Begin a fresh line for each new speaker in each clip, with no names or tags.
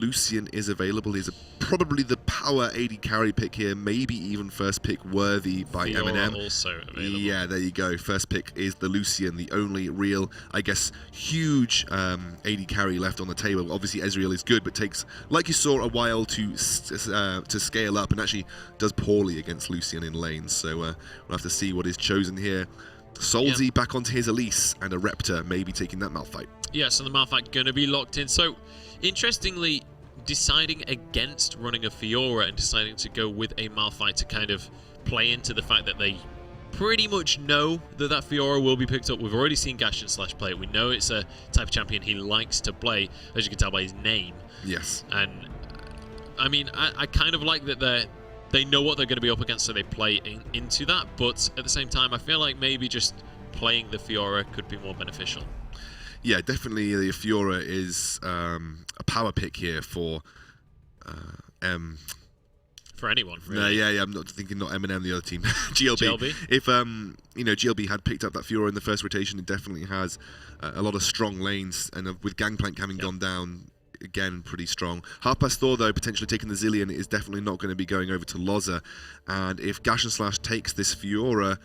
Lucian is available. He's probably the power AD carry pick here, maybe even first pick worthy by MnM.
Also available.
Yeah, there you go. First pick is the Lucian, the only real, I guess, huge AD carry left on the table. Obviously, Ezreal is good, but takes, like you saw, a while to scale up, and actually does poorly against Lucian in lanes. So we'll have to see what is chosen here. Solzy back onto his Elise, and a Reptor maybe taking that Malphite.
Yeah, so the Malphite going to be locked in. So, interestingly, deciding against running a Fiora and deciding to go with a Malphite to kind of play into the fact that they pretty much know that that Fiora will be picked up. We've already seen Gashen play it. We know it's a type of champion he likes to play, as you can tell by his name.
Yes.
And, I mean, I kind of like that they know what they're going to be up against, so they play into that. But at the same time, I feel like maybe just playing the Fiora could be more beneficial.
Yeah, definitely the Fiora is a power pick here for
for anyone, really.
Yeah, I'm not thinking not MnM, the other team. GLB. If you know, GLB had picked up that Fiora in the first rotation, it definitely has a lot of strong lanes, and with Gangplank having gone down, again, pretty strong. Harpa's Thor, though, potentially taking the Zilean, is definitely not going to be going over to Loza. And if Gashen takes this Fiora,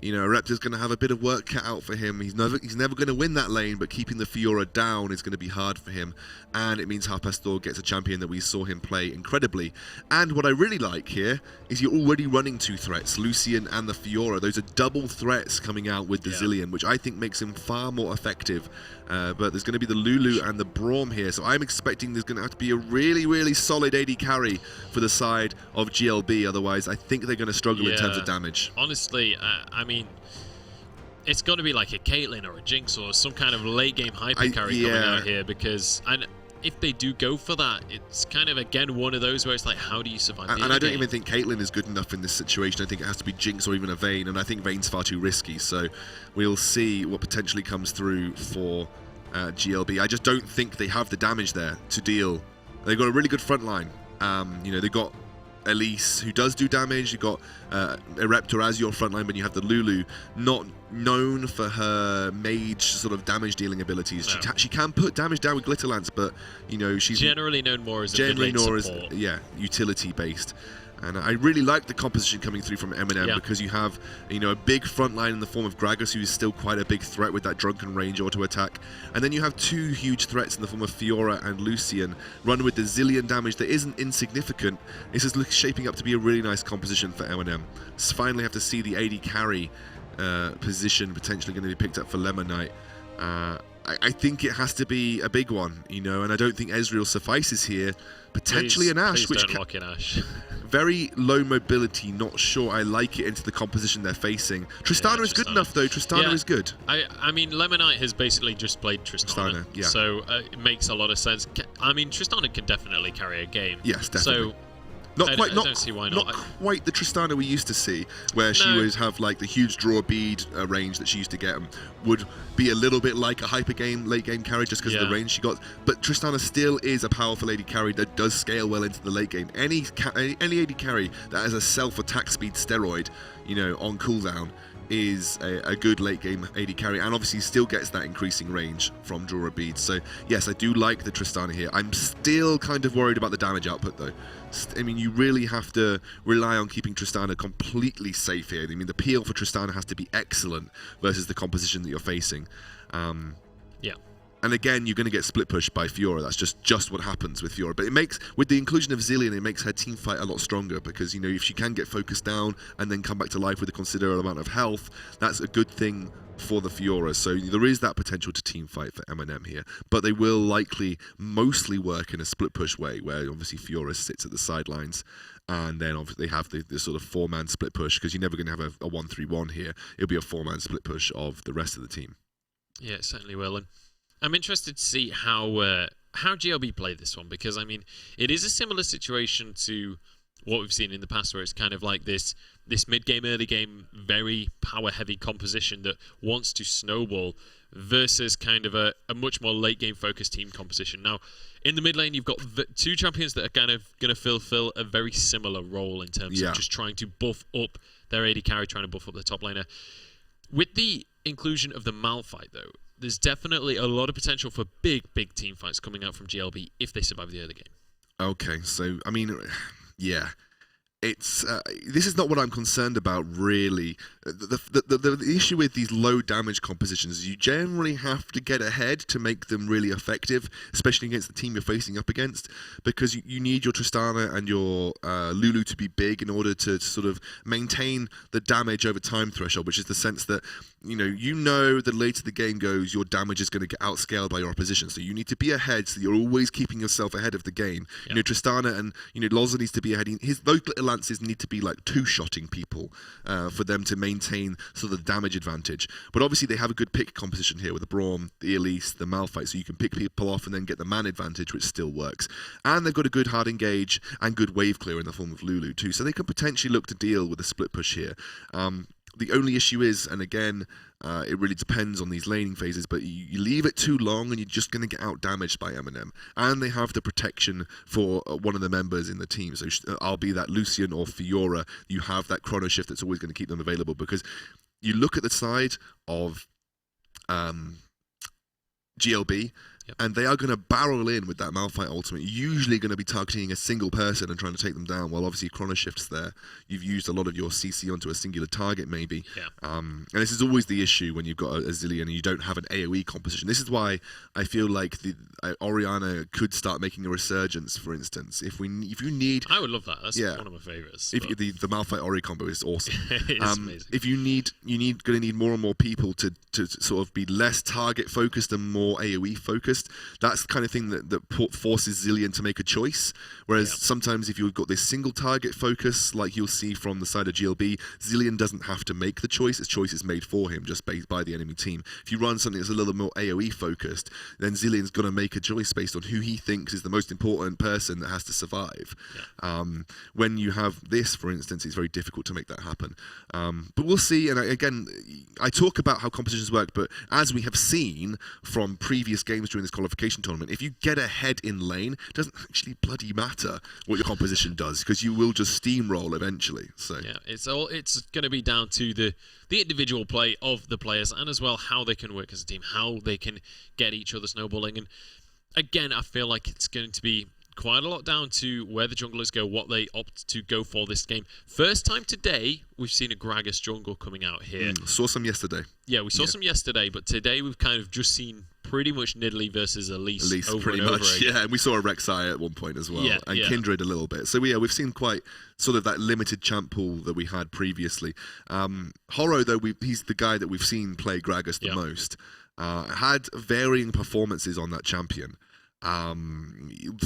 you know, Reptor's going to have a bit of work cut out for him. He's never going to win that lane, but keeping the Fiora down is going to be hard for him. And it means Harpa's Thor gets a champion that we saw him play incredibly. And what I really like here is you're already running two threats, Lucian and the Fiora. Those are double threats coming out with the Zilean, which I think makes him far more effective. But there's going to be the Lulu and the Braum here, so I'm expecting there's going to have to be a really, really solid AD carry for the side of GLB. Otherwise, I think they're going to struggle in terms of damage.
Honestly, I mean, it's got to be like a Caitlyn or a Jinx or some kind of late game hyper carry coming out here, because if they do go for that, it's kind of, again, one of those where it's like, how do you survive
and I don't even think Caitlyn is good enough in this situation. I think it has to be Jinx or even a Vayne, and I think Vayne's far too risky, so we'll see what potentially comes through for GLB. I just don't think they have the damage there to deal. They've got a really good front line. You know, they've got Elise, who does do damage. You've got a Reptor as your frontline, but you have the Lulu, not known for her mage sort of damage dealing abilities. No. She can put damage down with Glitterlance, but you know, she's
generally known more as a mid-lane support.
As utility based. And I really like the composition coming through from MnM because you have, you know, a big front line in the form of Gragas, who is still quite a big threat with that drunken range auto attack. And then you have two huge threats in the form of Fiora and Lucian, run with the Zilean damage that isn't insignificant. This is shaping up to be a really nice composition for MnM. So finally have to see the AD carry position potentially going to be picked up for Lemonite. I think it has to be a big one, you know, and I don't think Ezreal suffices here. Potentially an Ashe,
which don't lock in Ashe.
Very low mobility, not sure I like it into the composition they're facing. Tristana is good enough, though. Tristana is good.
I mean, Lemonite has basically just played Tristana, so it makes a lot of sense. I mean, Tristana can definitely carry a game.
Yes, definitely.
So
I
don't see why not.
Not quite the Tristana we used to see, where she would have like the huge draw bead range that she used to get, and would be a little bit like a hyper game, late game carry just because of the range she got. But Tristana still is a powerful AD carry that does scale well into the late game. Any AD carry that has a self attack speed steroid, you know, on cooldown, is a good late game AD carry, and obviously still gets that increasing range from draw a bead. So yes, I do like the Tristana here. I'm still kind of worried about the damage output, though. I mean, you really have to rely on keeping Tristana completely safe here. I mean, the peel for Tristana has to be excellent versus the composition that you're facing. And again, you're going to get split pushed by Fiora. That's just what happens with Fiora. But it makes, with the inclusion of Zilean, it makes her team fight a lot stronger, because, you know, if she can get focused down and then come back to life with a considerable amount of health, that's a good thing for the Fiora. So there is that potential to team fight for MnM here. But they will likely mostly work in a split push way, where obviously Fiora sits at the sidelines. And then obviously they have the sort of four-man split push, because you're never going to have a 1-3-1 here. It'll be a four-man split push of the rest of the team.
Yeah, it certainly will. And I'm interested to see how GLB play this one, because, I mean, it is a similar situation to what we've seen in the past, where it's kind of like this mid-game, early-game, very power-heavy composition that wants to snowball, versus kind of a much more late-game focused team composition. Now, in the mid lane, you've got two champions that are kind of going to fulfill a very similar role in terms of just trying to buff up their AD carry, trying to buff up their top laner. With the inclusion of the Malphite, though, there's definitely a lot of potential for big team fights coming out from GLB if they survive the early game.
Okay, so I mean, yeah. It's this is not what I'm concerned about, really. The issue with these low damage compositions is you generally have to get ahead to make them really effective, especially against the team you're facing up against, because you need your Tristana and your Lulu to be big in order to sort of maintain the damage over time threshold, which is the sense that you know the later the game goes, your damage is going to get outscaled by your opposition. So you need to be ahead, so you're always keeping yourself ahead of the game. Yep. Tristana and Loza needs to be ahead. Those little lances need to be like two-shotting people for them to maintain sort of the damage advantage. But obviously they have a good pick composition here with the Braum, the Elise, the Malphite, so you can pick people off and then get the man advantage, which still works. And they've got a good hard engage and good wave clear in the form of Lulu too, so they can potentially look to deal with a split push here. The only issue is, and again, it really depends on these laning phases, but you leave it too long and you're just going to get out damaged by MnM. And they have the protection for one of the members in the team. So I'll be that Lucian or Fiora. You have that chrono shift that's always going to keep them available, because you look at the side of GLB, and they are going to barrel in with that Malphite ultimate, usually going to be targeting a single person and trying to take them down, while obviously Chrono Shift's there. You've used a lot of your CC onto a singular target, maybe. Yeah. And this is always the issue when you've got a Zilean and you don't have an AoE composition. This is why I feel like the Orianna could start making a resurgence, for instance. If you need...
I would love that. That's one of my favourites.
The Malphite Ori combo is awesome.
It is amazing.
If going to need more and more people to sort of be less target focused and more AoE focused. That's the kind of thing that forces Zilean to make a choice. Whereas sometimes if you've got this single target focus, like you'll see from the side of GLB, Zilean doesn't have to make the choice. His choice is made for him just based by the enemy team. If you run something that's a little more AoE focused, then Zilean's going to make a choice based on who he thinks is the most important person that has to survive. Yeah. When you have this, for instance, it's very difficult to make that happen. But we'll see. And again, I talk about how competitions work, but as we have seen from previous games during this qualification tournament, if you get ahead in lane, it doesn't actually bloody matter what your composition does, because you will just steamroll eventually. So
yeah, it's going to be down to the individual play of the players, and as well how they can work as a team, how they can get each other snowballing. And again, I feel like it's going to be quite a lot down to where the junglers go, what they opt to go for this game. First time today, we've seen a Gragas jungle coming out here.
Saw some yesterday.
Yeah, we saw some yesterday, but today we've kind of just seen pretty much Nidalee versus Elise over
pretty
and over
much,
again.
Yeah, and we saw a Rek'Sai at one point as well, and Kindred a little bit. So yeah, we've seen quite sort of that limited champ pool that we had previously. Horo, though, he's the guy that we've seen play Gragas the most. Had varying performances on that champion.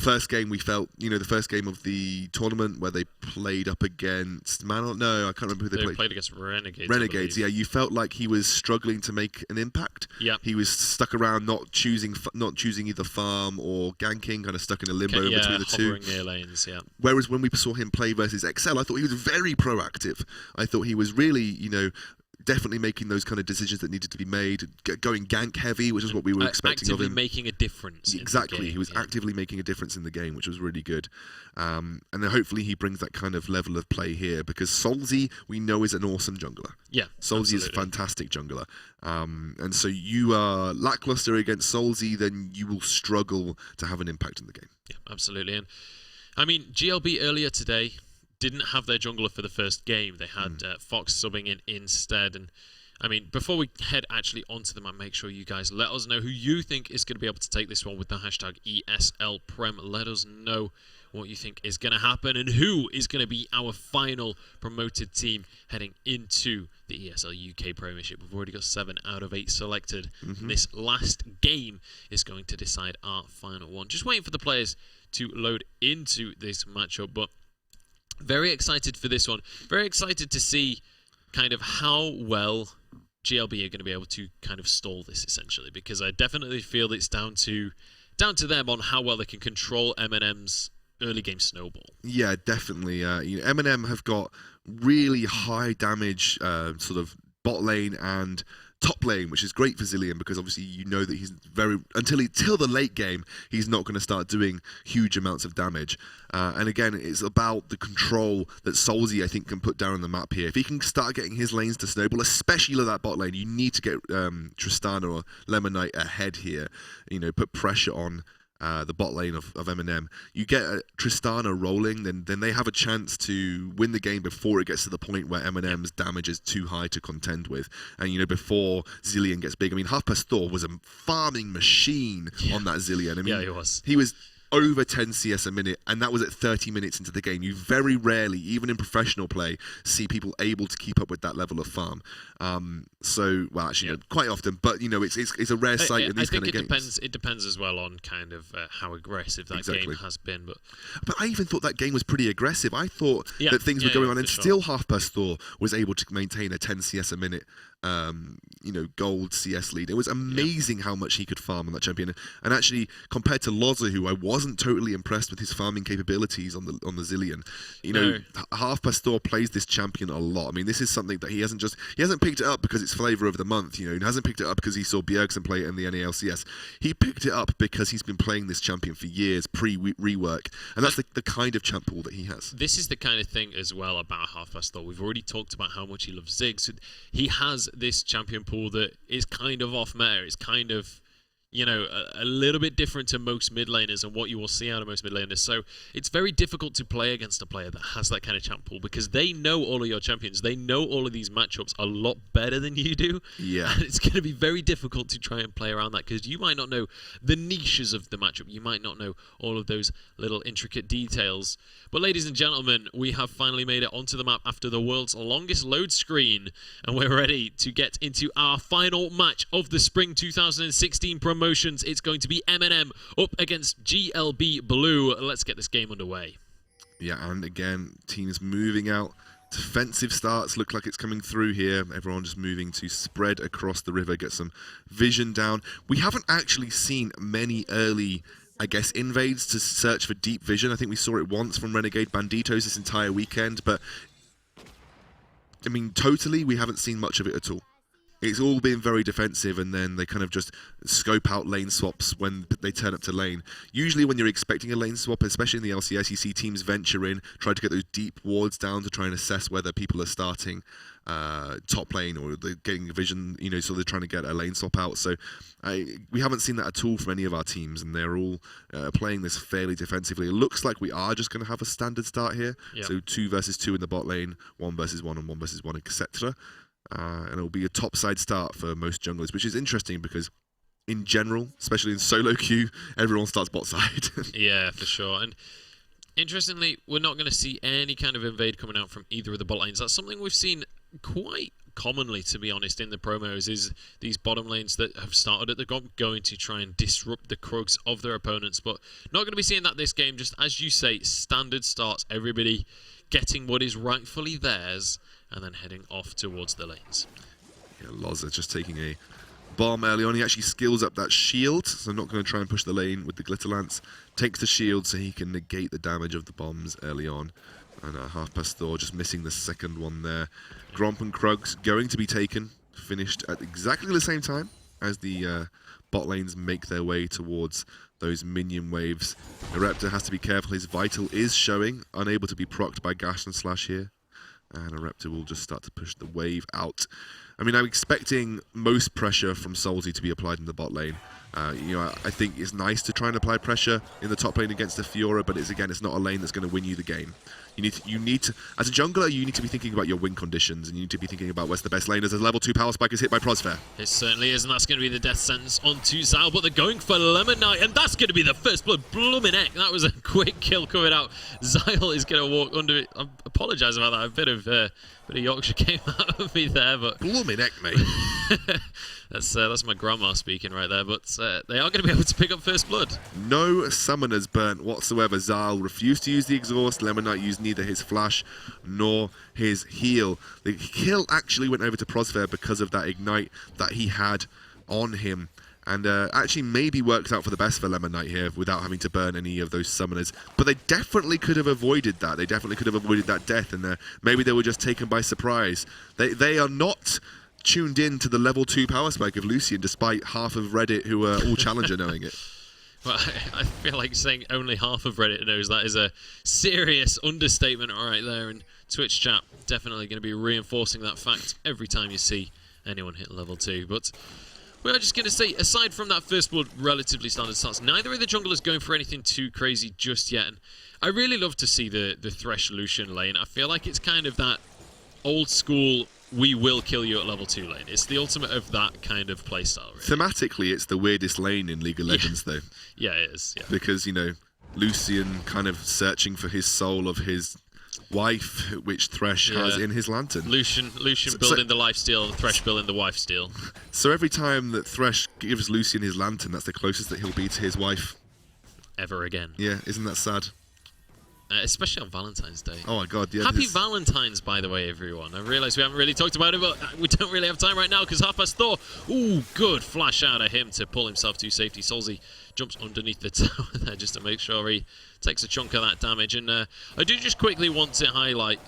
First game we felt, the first game of the tournament where they played up against I can't remember who they
played against Renegades.
Renegades, yeah. You felt like he was struggling to make an impact.
Yeah,
he was stuck around, not choosing either farm or ganking, kind of stuck in a limbo between the two.
Near lanes. Yeah.
Whereas when we saw him play versus XL, I thought he was very proactive. I thought he was really, definitely making those kind of decisions that needed to be made, going gank heavy, which is what we were expecting of him.
Actively making a difference.
Exactly, he was actively making a difference in the game, which was really good. And then hopefully he brings that kind of level of play here, because Solzy, we know, is an awesome jungler.
Yeah,
Solzy is a fantastic jungler. And so you are lackluster against Solzy, then you will struggle to have an impact in the game.
Yeah, absolutely. And I mean, GLB earlier today didn't have their jungler for the first game. They had Fox subbing in instead. And I mean, before we head actually onto the map, make sure you guys let us know who you think is going to be able to take this one with the hashtag ESLPrem. Let us know what you think is going to happen and who is going to be our final promoted team heading into the ESL UK Premiership. We've already got 7 out of 8 selected. This last game is going to decide our final one. Just waiting for the players to load into this matchup, but very excited for this one. Very excited to see kind of how well GLB are going to be able to kind of stall this, essentially, because I definitely feel it's down to them on how well they can control MnM's early game snowball. Yeah,
definitely. MnM have got really high damage sort of bot lane and top lane, which is great for Zilean, because obviously that he's until the late game, he's not going to start doing huge amounts of damage. And again, it's about the control that Solzy, I think, can put down on the map here. If he can start getting his lanes to snowball, especially that bot lane, you need to get Tristana or Lemonite ahead here. Put pressure on the bot lane of MnM, you get Tristana rolling, then they have a chance to win the game before it gets to the point where MnM's damage is too high to contend with. And, before Zilean gets big, I mean, Half Past Thor was a farming machine on that Zilean. I mean, he was over 10 CS a minute, and that was at 30 minutes into the game. You very rarely, even in professional play, see people able to keep up with that level of farm. Quite often, but it's a rare sight in these kind of games.
It depends as well on kind of how aggressive that game has been.
But I even thought that game was pretty aggressive. I thought that things were going on, and still Half Past Thor was able to maintain a 10 CS a minute. Gold CS lead. It was amazing how much he could farm on that champion. And actually, compared to Loza, who I wasn't totally impressed with his farming capabilities on the Zilean, Half Past Thor plays this champion a lot. I mean, this is something that he hasn't picked it up because it's flavor of the month. He hasn't picked it up because he saw Bjergsen play it in the NALCS. He picked it up because he's been playing this champion for years, pre-rework, and that's the kind of champ pool that he has.
This is the kind of thing as well about Half Past Thor. We've already talked about how much he loves Ziggs. He has this champion pool that is kind of off meta. It's kind of a little bit different to most mid laners and what you will see out of most mid laners. So it's very difficult to play against a player that has that kind of champ pool because they know all of your champions. They know all of these matchups a lot better than you do.
Yeah.
And it's going to be very difficult to try and play around that because you might not know the niches of the matchup. You might not know all of those little intricate details. But ladies and gentlemen, we have finally made it onto the map after the world's longest load screen. And we're ready to get into our final match of the Spring 2016 promotions. It's going to be MnM up against GLB Blue. Let's get this game underway.
Yeah, and again, teams moving out. Defensive starts look like it's coming through here. Everyone just moving to spread across the river, get some vision down. We haven't actually seen many early, invades to search for deep vision. I think we saw it once from Renegade Banditos this entire weekend, but I mean, totally, we haven't seen much of it at all. It's all been very defensive, and then they kind of just scope out lane swaps when they turn up to lane. Usually when you're expecting a lane swap, especially in the LCS, you see teams venture in, try to get those deep wards down to try and assess whether people are starting top lane or they're getting vision, so they're trying to get a lane swap out. So we haven't seen that at all from any of our teams, and they're all playing this fairly defensively. It looks like we are just going to have a standard start here. Yep. So 2 versus 2 in the bot lane, 1 versus 1 and 1 versus 1, etc. And it'll be a topside start for most junglers, which is interesting because in general, especially in solo queue, everyone starts bot side.
Yeah, for sure. And interestingly, we're not going to see any kind of invade coming out from either of the bot lanes. That's something we've seen quite commonly, to be honest, in the promos, is these bottom lanes that have started at the going to try and disrupt the Krugs of their opponents. But not going to be seeing that this game. Just as you say, standard starts, everybody getting what is rightfully theirs, and then heading off towards the lanes.
Yeah, Loza just taking a bomb early on. He actually skills up that shield, so I'm not going to try and push the lane with the Glitter Lance. Takes the shield so he can negate the damage of the bombs early on. And Half Past Thor just missing the second one there. Gromp and Krugs going to be taken, finished at exactly the same time as the bot lanes make their way towards those minion waves. Ereptor has to be careful. His Vital is showing, unable to be procced by Gash and Slash here. And Ereptor will just start to push the wave out. I mean, I'm expecting most pressure from Solzy to be applied in the bot lane. I think it's nice to try and apply pressure in the top lane against the Fiora, but it's not a lane that's going to win you the game. You need to, as a jungler, you need to be thinking about your win conditions, and you need to be thinking about where's the best lane as a level 2 power spike is hit by Prosfair.
It certainly is, and that's going to be the death sentence onto Zal, but they're going for Lemon Knight, and that's going to be the first blood. Blooming heck, that was a quick kill coming out. Zyle is going to walk under it. I apologise about that. A bit of Yorkshire came out of me there, but
blooming heck, mate.
That's my grandma speaking right there, but they are going to be able to pick up first blood.
No summoners burnt whatsoever. Zal refused to use the exhaust. Lemon Knight used neither his flash nor his heal. The kill actually went over to Prosfair because of that ignite that he had on him. And actually maybe worked out for the best for Lemon Knight here without having to burn any of those summoners. But they definitely could have avoided that. They definitely could have avoided that death. And maybe they were just taken by surprise. They are not tuned in to the level 2 power spike of Lucian, despite half of Reddit who are all Challenger knowing it.
Well, I feel like saying only half of Reddit knows that is a serious understatement right there. And Twitch chat definitely going to be reinforcing that fact every time you see anyone hit level 2. But Well, I'm just going to say, aside from that first blood, relatively standard starts, neither of the junglers going for anything too crazy just yet. And I really love to see the Thresh Lucian lane. I feel like it's kind of that old school, we will kill you at level 2 lane. It's the ultimate of that kind of playstyle, really.
Thematically, it's the weirdest lane in League of Legends, though.
Yeah, it is. Yeah.
Because, you know, Lucian kind of searching for his soul of his wife, which Thresh has in his lantern.
Lucian building the life steal, Thresh building the wife steal.
So every time that Thresh gives Lucian his lantern, that's the closest that he'll be to his wife.
Ever again.
Yeah, isn't that sad?
Especially on Valentine's Day.
Oh my god, yeah.
Happy Valentine's, by the way, everyone. I realise we haven't really talked about it, but we don't really have time right now because half past Thor. Ooh, good flash out of him to pull himself to safety. Solzy jumps underneath the tower there just to make sure he takes a chunk of that damage. And I do just quickly want to highlight,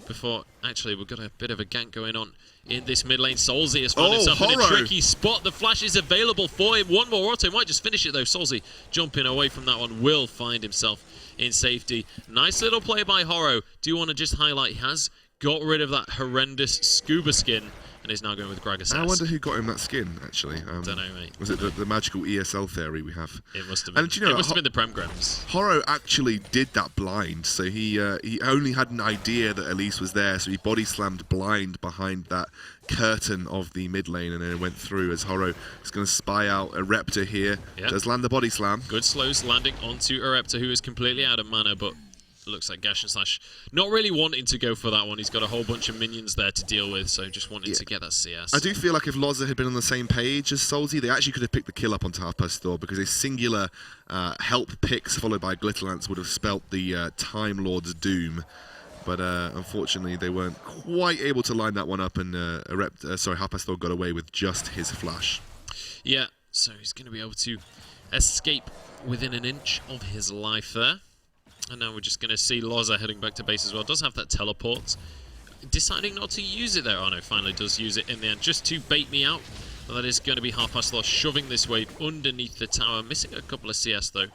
before, actually, we've got a bit of a gank going on in this mid lane. Solzy has found himself in a tricky spot. The flash is available for him. One more auto, might just finish it though. Solzy jumping away from that one will find himself in safety. Nice little play by Horo. Do you want to just highlight, he has got rid of that horrendous scuba skin and is now going with Gragas.
I wonder who got him that skin, actually.
Don't know, mate.
Was it the magical ESL theory we have?
It must have been. And, you know, it must have been the Prem Grams.
Horo actually did that blind, so he only had an idea that Elise was there, so he body slammed blind behind that curtain of the mid lane and then it went through as Horo is going to spy out a Reptor here. Yep. Does land the body slam.
Good slows landing onto a Reptor who is completely out of mana, but looks like Gash and Slash not really wanting to go for that one. He's got a whole bunch of minions there to deal with, so just wanting to get that CS.
I do feel like if Loza had been on the same page as Solzy, they actually could have picked the kill up onto half past Thor because a singular help picks followed by Glitterlance would have spelt the Time Lord's doom. But unfortunately, they weren't quite able to line that one up, and half past Thor got away with just his flash.
Yeah, so he's going to be able to escape within an inch of his life there. And now we're just going to see Loza heading back to base as well. Does have that teleport. Deciding not to use it there. Oh no, finally does use it in the end. Just to bait me out. Well, that is going to be half past Thor shoving this wave underneath the tower. Missing a couple of CS though.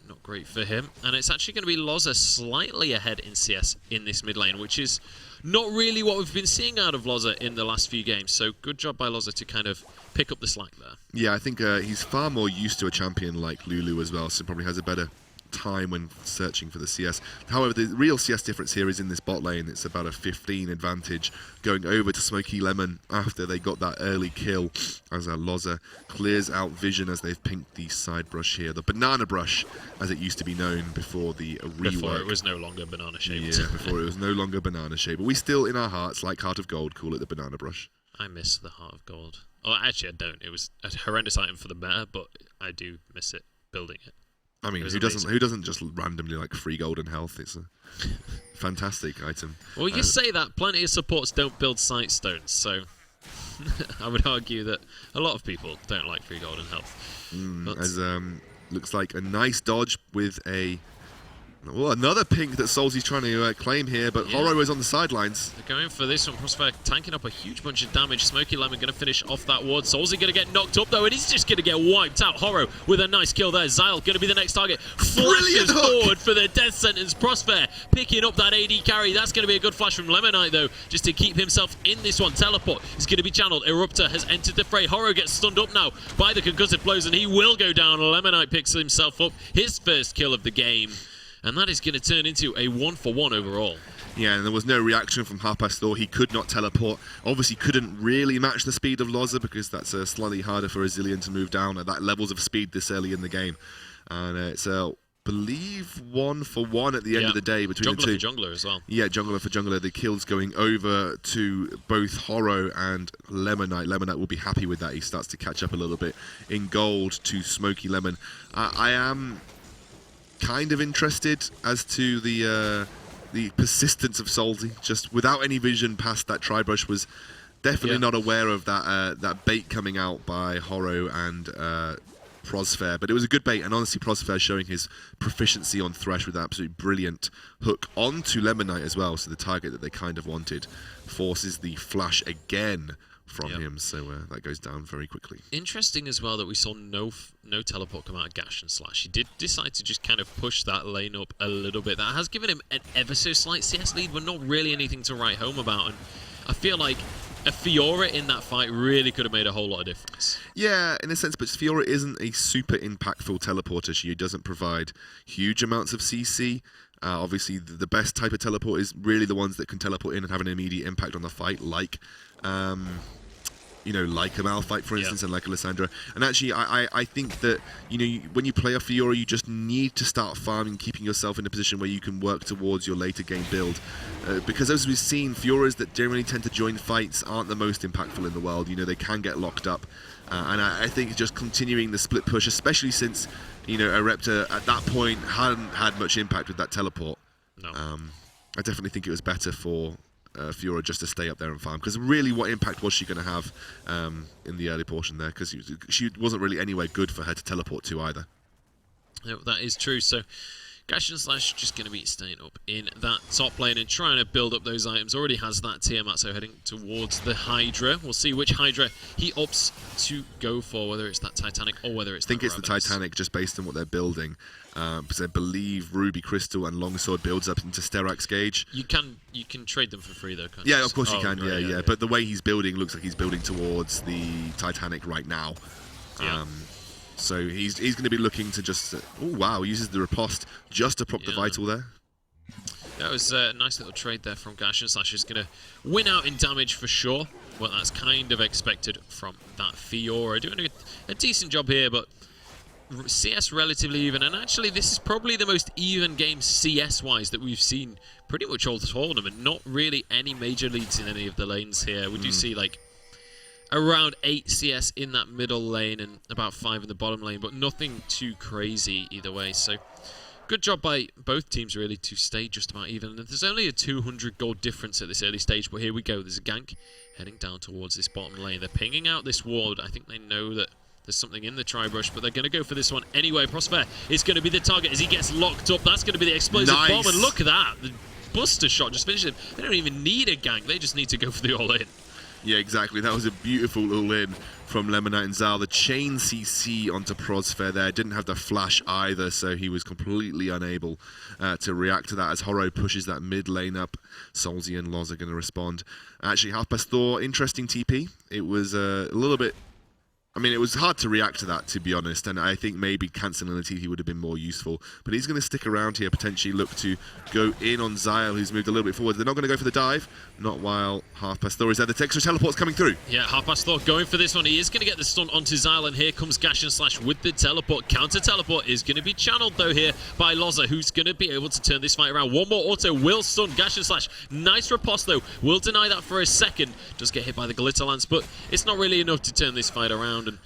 Not great for him. And it's actually going to be Loza slightly ahead in CS in this mid lane, which is not really what we've been seeing out of Loza in the last few games. So good job by Loza to kind of pick up the slack there.
Yeah, I think he's far more used to a champion like Lulu as well, so probably has a better time when searching for the CS. However, the real CS difference here is in this bot lane. It's about a 15 advantage going over to Smoky Lemon after they got that early kill as Loza clears out vision as they've pinked the side brush here. The banana brush, as it used to be known before the rework.
Before it was no longer banana shaped.
Yeah, before it was no longer banana shaped. But we still, in our hearts, like Heart of Gold, call it the banana brush.
I miss the Heart of Gold. Oh, actually, I don't. It was a horrendous item for the meta, but I do miss it building it.
I mean, who doesn't just randomly like free gold and health? It's a fantastic item.
Well, you say that. Plenty of supports don't build sight stones, so I would argue that a lot of people don't like free gold and health.
As looks like a nice dodge with a... Well, another pink that Solzy's trying to claim here, but Horo is on the sidelines.
They're going for this one. Prospect tanking up a huge bunch of damage. Smoky Lemon going to finish off that ward. Solzy going to get knocked up, though, and he's just going to get wiped out. Horo with a nice kill there. Xyle going to be the next target. Flashes forward for the death sentence. Prosper picking up that AD carry. That's going to be a good flash from Lemonite, though, just to keep himself in this one. Teleport is going to be channeled. Eruptor has entered the fray. Horo gets stunned up now by the concussive blows, and he will go down. Lemonite picks himself up. His first kill of the game. And that is going to turn into a 1-for-1 overall.
Yeah, and there was no reaction from Half Past Thor. He could not teleport. Obviously couldn't really match the speed of Loza because that's slightly harder for a Zillion to move down at that levels of speed this early in the game. And it's I believe 1-for-1 at the end of the day between the two.
Jungler for jungler as well.
Yeah, jungler for jungler. The kills going over to both Horo and Lemonite. Lemonite will be happy with that. He starts to catch up a little bit in gold to Smoky Lemon. I am kind of interested as to the persistence of Solzy. Just without any vision past that tri-brush, was definitely not aware of that bait coming out by Horo and Prosfair. But it was a good bait, and honestly Prosfair showing his proficiency on Thresh with an absolutely brilliant hook onto Lemonite as well, so the target that they kind of wanted forces the flash again from him, so that goes down very quickly.
Interesting as well that we saw no teleport come out of Gash and Slash. He did decide to just kind of push that lane up a little bit. That has given him an ever so slight CS lead, but not really anything to write home about. And I feel like a Fiora in that fight really could have made a whole lot of difference.
Yeah, in a sense, but Fiora isn't a super impactful teleporter. She doesn't provide huge amounts of CC. Obviously, the best type of teleport is really the ones that can teleport in and have an immediate impact on the fight, like like a Malphite, for instance, and like a Lissandra. And actually, I think that, when you play a Fiora, you just need to start farming, keeping yourself in a position where you can work towards your later game build. Because as we've seen, Fioras that generally tend to join fights aren't the most impactful in the world. They can get locked up. And I think just continuing the split push, especially since, Erepta at that point hadn't had much impact with that teleport.
No.
I definitely think it was better for Fiora just to stay up there and farm, because really what impact was she going to have in the early portion there, because she wasn't really anywhere good for her to teleport to either.
No, that is true. So Gash and Slash just going to be staying up in that top lane and trying to build up those items. Already has that Tiamat, so heading towards the Hydra. We'll see which Hydra he opts to go for, whether it's that Titanic or whether it's
I think it's the Titanic, just based on what they're building. Because I believe Ruby Crystal and Longsword builds up into Sterak's Gauge.
You can trade them for free though, can't you?
Yeah, of course you can. Yeah. But the way he's building looks like he's building towards the Titanic right now.
Yeah.
So he's going to be looking to just... oh, wow, he uses the riposte just to prop the Vital there.
That was a nice little trade there from Gash, and Slash is going to win out in damage for sure. Well, that's kind of expected from that Fiora. Doing a decent job here, but CS relatively even. And actually, this is probably the most even game CS-wise that we've seen pretty much all the tournament. Not really any major leads in any of the lanes here. We do see, like, around 8 CS in that middle lane and about 5 in the bottom lane, but nothing too crazy either way. So good job by both teams really to stay just about even. And there's only a 200 gold difference at this early stage, but here we go. There's a gank heading down towards this bottom lane. They're pinging out this ward. I think they know that there's something in the tri-brush, but they're going to go for this one anyway. Prosper is going to be the target as he gets locked up. That's going to be the explosive bomb, and look at that. The Buster shot just finished him. They don't even need a gank. They just need to go for the all-in.
Yeah, exactly. That was a beautiful all-in from Lemonite and Zal. The chain CC onto Prosper there. Didn't have the flash either, so he was completely unable to react to that as Horo pushes that mid lane up. Solzy and Loz are going to respond. Actually, Half Past Thor, interesting TP. It was a little bit... I mean, it was hard to react to that, to be honest, and I think maybe cancelling the TP would have been more useful. But he's going to stick around here, potentially look to go in on Zyle, who's moved a little bit forward. They're not going to go for the dive, not while Half Past Thor is there. The extra teleport's coming through.
Yeah, Half Past Thor going for this one. He is going to get the stun onto Zyle, and here comes Gash and Slash with the teleport. Counter teleport is going to be channeled, though, here by Loza, who's going to be able to turn this fight around. One more auto will stun Gash and Slash. Nice riposte, though. Will deny that for a second. Does get hit by the Glitter Lance, but it's not really enough to turn this fight around, and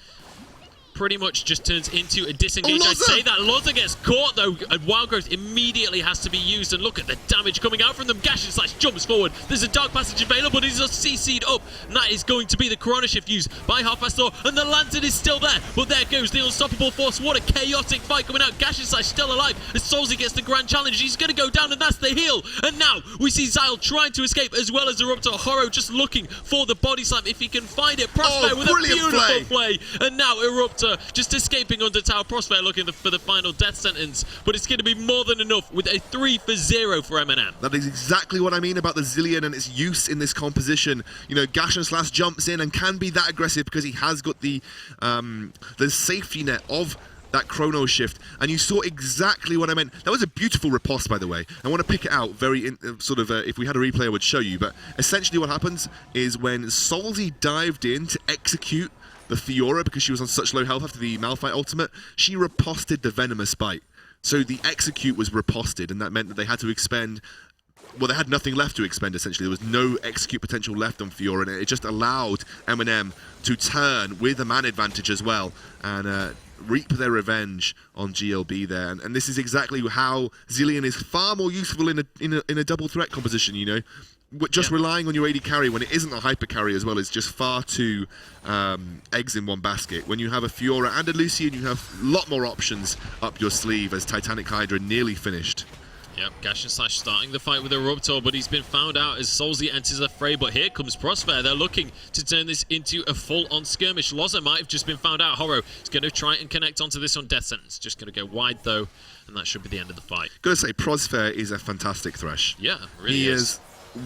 pretty much just turns into a disengage. I say that Loza gets caught though, and Wild Growth immediately has to be used, and look at the damage coming out from them. Gash and Slash jumps forward. There's a Dark Passage available, but he's just CC'd up, and that is going to be the Corona Shift used by Half Past Thor, and the Lantern is still there, but there goes the Unstoppable Force. What a chaotic fight coming out. Gash and Slash still alive as Solzy gets the Grand Challenge. He's going to go down, and that's the heal, and now we see Zyle trying to escape as well as Eruptor. Horo just looking for the body slam if he can find it. Prosper with a beautiful play, and now Eruptor just escaping under tower. Prosper looking for the final death sentence, but it's going to be more than enough with a 3-for-0 for MnM.
That is exactly what I mean about the Zilean and its use in this composition. Gash and Slash jumps in and can be that aggressive because he has got the safety net of that Chrono Shift, and you saw exactly what I meant. That was a beautiful riposte, by the way. I want to pick it out if we had a replay I would show you, but essentially what happens is when Solzy dived in to execute the Fiora, because she was on such low health after the Malphite ultimate, she riposted the Venomous Bite. So the execute was riposted, and that meant that they had to expend... well, they had nothing left to expend, essentially. There was no execute potential left on Fiora, and it just allowed MnM to turn with a man advantage as well, and reap their revenge on GLB there. And this is exactly how Zilean is far more useful in a double threat composition, Just relying on your AD carry when it isn't a hyper carry as well is just far too eggs in one basket. When you have a Fiora and a Lucian, you have a lot more options up your sleeve, as Titanic Hydra nearly finished.
Yep, Gash and Slash starting the fight with a Eruptor, but he's been found out as Solzy enters the fray. But here comes Prosper. They're looking to turn this into a full-on skirmish. Loza might have just been found out. Horo is going to try and connect onto this on Death Sentence. Just going to go wide, though, and that should be the end of the fight.
Gotta say, Prosper is a fantastic Thresh.
Yeah, really is.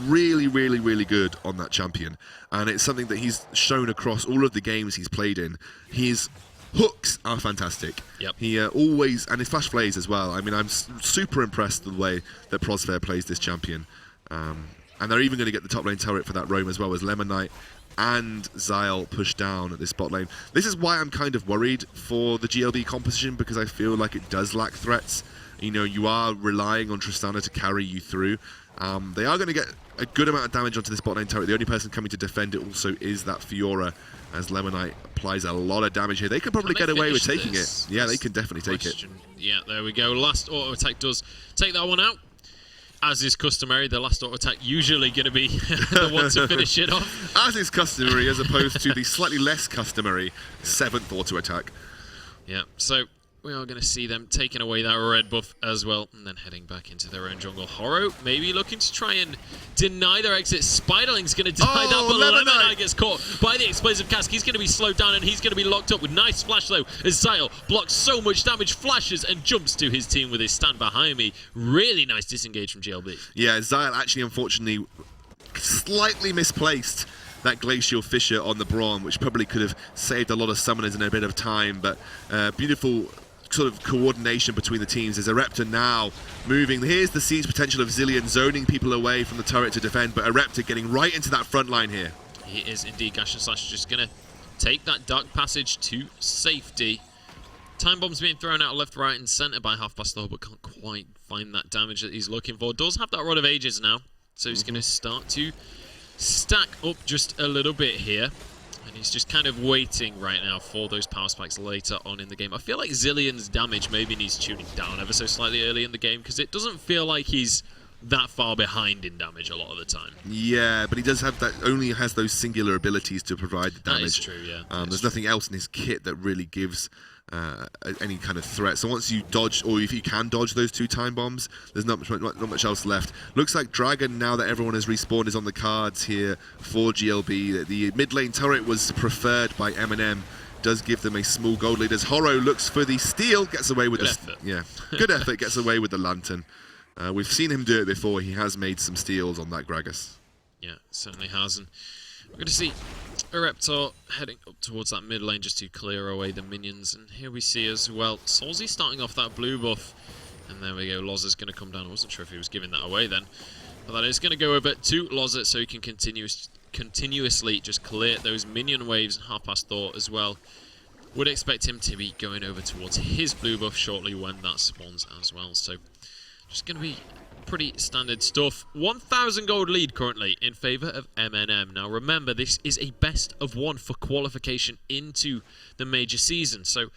really, really, really good on that champion, and it's something that he's shown across all of the games he's played in. His hooks are fantastic.
Yep.
He always, and his flash plays as well. I mean, I'm super impressed with the way that Prosfair plays this champion. And they're even going to get the top lane turret for that roam as well, as Lemon Knight and Xyle push down at this bot lane. This is why I'm kind of worried for the GLB composition, because I feel like it does lack threats. You know, you are relying on Tristana to carry you through. They are going to get a good amount of damage onto this bot lane turret. The only person coming to defend it also is that Fiora, as Lemon Knight applies a lot of damage here. They could probably get away with taking it. Yeah, they can definitely take it.
Yeah, there we go. Last auto attack does take that one out. As is customary, the last auto attack usually going to be the one to finish it off.
As is customary, as opposed to the slightly less customary 7th auto attack.
Yeah, so we are going to see them taking away that red buff as well, and then heading back into their own jungle. Horo maybe looking to try and deny their exit. Spiderling's going to deny that, but Lemon Knight gets caught by the explosive cask. He's going to be slowed down, and he's going to be locked up with nice flash though, as Xyle blocks so much damage, flashes and jumps to his team with his stand behind me. Really nice disengage from GLB.
Yeah, Xyle actually unfortunately slightly misplaced that Glacial Fissure on the Braum, which probably could have saved a lot of summoners in a bit of time, but beautiful sort of coordination between the teams. As Erepta now moving. Here's the siege potential of Zilean, zoning people away from the turret to defend, but Erepta getting right into that front line here.
He is indeed. Gash and Slash just going to take that dark passage to safety. Time bombs being thrown out left, right, and centre by Half Past Thor, but can't quite find that damage that he's looking for. Does have that Rod of Ages now, so he's going to start to stack up just a little bit here. And he's just kind of waiting right now for those power spikes later on in the game. I feel like Zilean's damage maybe needs tuning down ever so slightly early in the game, because it doesn't feel like he's that far behind in damage a lot of the time.
Yeah, but he does have that, only has those singular abilities to provide the damage.
That is true, yeah.
There's nothing else in his kit that really gives any kind of threat. So once you dodge, or if you can dodge those 2 time bombs, there's not much else left. Looks like Dragon, now that everyone has respawned, is on the cards here for GLB. The mid lane turret was preferred by MnM. Does give them a small gold lead as Horo looks for the steal, gets away with good effort, gets away with the lantern. We've seen him do it before. He has made some steals on that Gragas.
Yeah, certainly has. And we're going to see Ereptor heading up towards that mid lane just to clear away the minions. And here we see as well Solzy starting off that blue buff. And there we go. Lozza's going to come down. I wasn't sure if he was giving that away then. But that is going to go over to Lozza so he can continuously just clear those minion waves. And Half Past Thor as well. Would expect him to be going over towards his blue buff shortly when that spawns as well. So just going to be pretty standard stuff. 1,000 gold lead currently in favour of MnM. Now remember, this is a best of 1 for qualification into the major season. So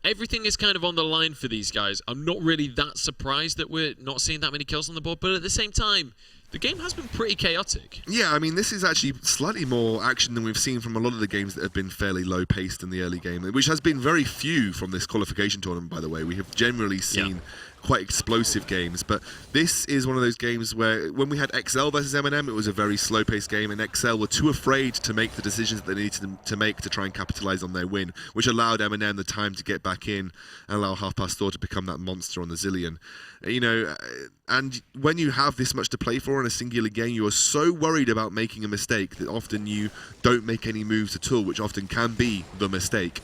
everything is kind of on the line for these guys. I'm not really that surprised that we're not seeing that many kills on the board, but at the same time, the game has been pretty chaotic. Yeah,
I mean, this is actually slightly more action than we've seen from a lot of the games that have been fairly low-paced in the early game, which has been very few from this qualification tournament, by the way. We have generally seen quite explosive games, but this is one of those games where when we had XL versus MnM, it was a very slow-paced game, and XL were too afraid to make the decisions that they needed to make to try and capitalize on their win, which allowed MnM the time to get back in and allow Half Past Thor to become that monster on the Zilean. You know, and when you have this much to play for in a singular game, you are so worried about making a mistake that often you don't make any moves at all, which often can be the mistake.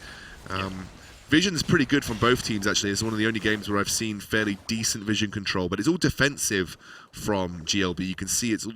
Vision is pretty good from both teams, actually. It's one of the only games where I've seen fairly decent vision control, but it's all defensive from GLB. You can see it's all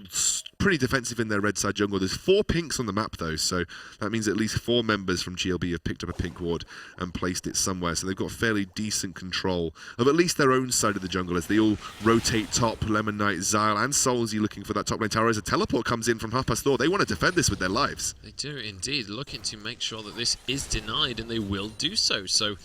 pretty defensive in their red side jungle. There's 4 pinks on the map, though, so that means at least 4 members from GLB have picked up a pink ward and placed it somewhere. So they've got fairly decent control of at least their own side of the jungle as they all rotate top. Lemon Knight, Xyle, and Solzy looking for that top lane tower as a teleport comes in from Half Past Thor. They want to defend this with their lives.
They do indeed, looking to make sure that this is denied, and they will do so. So,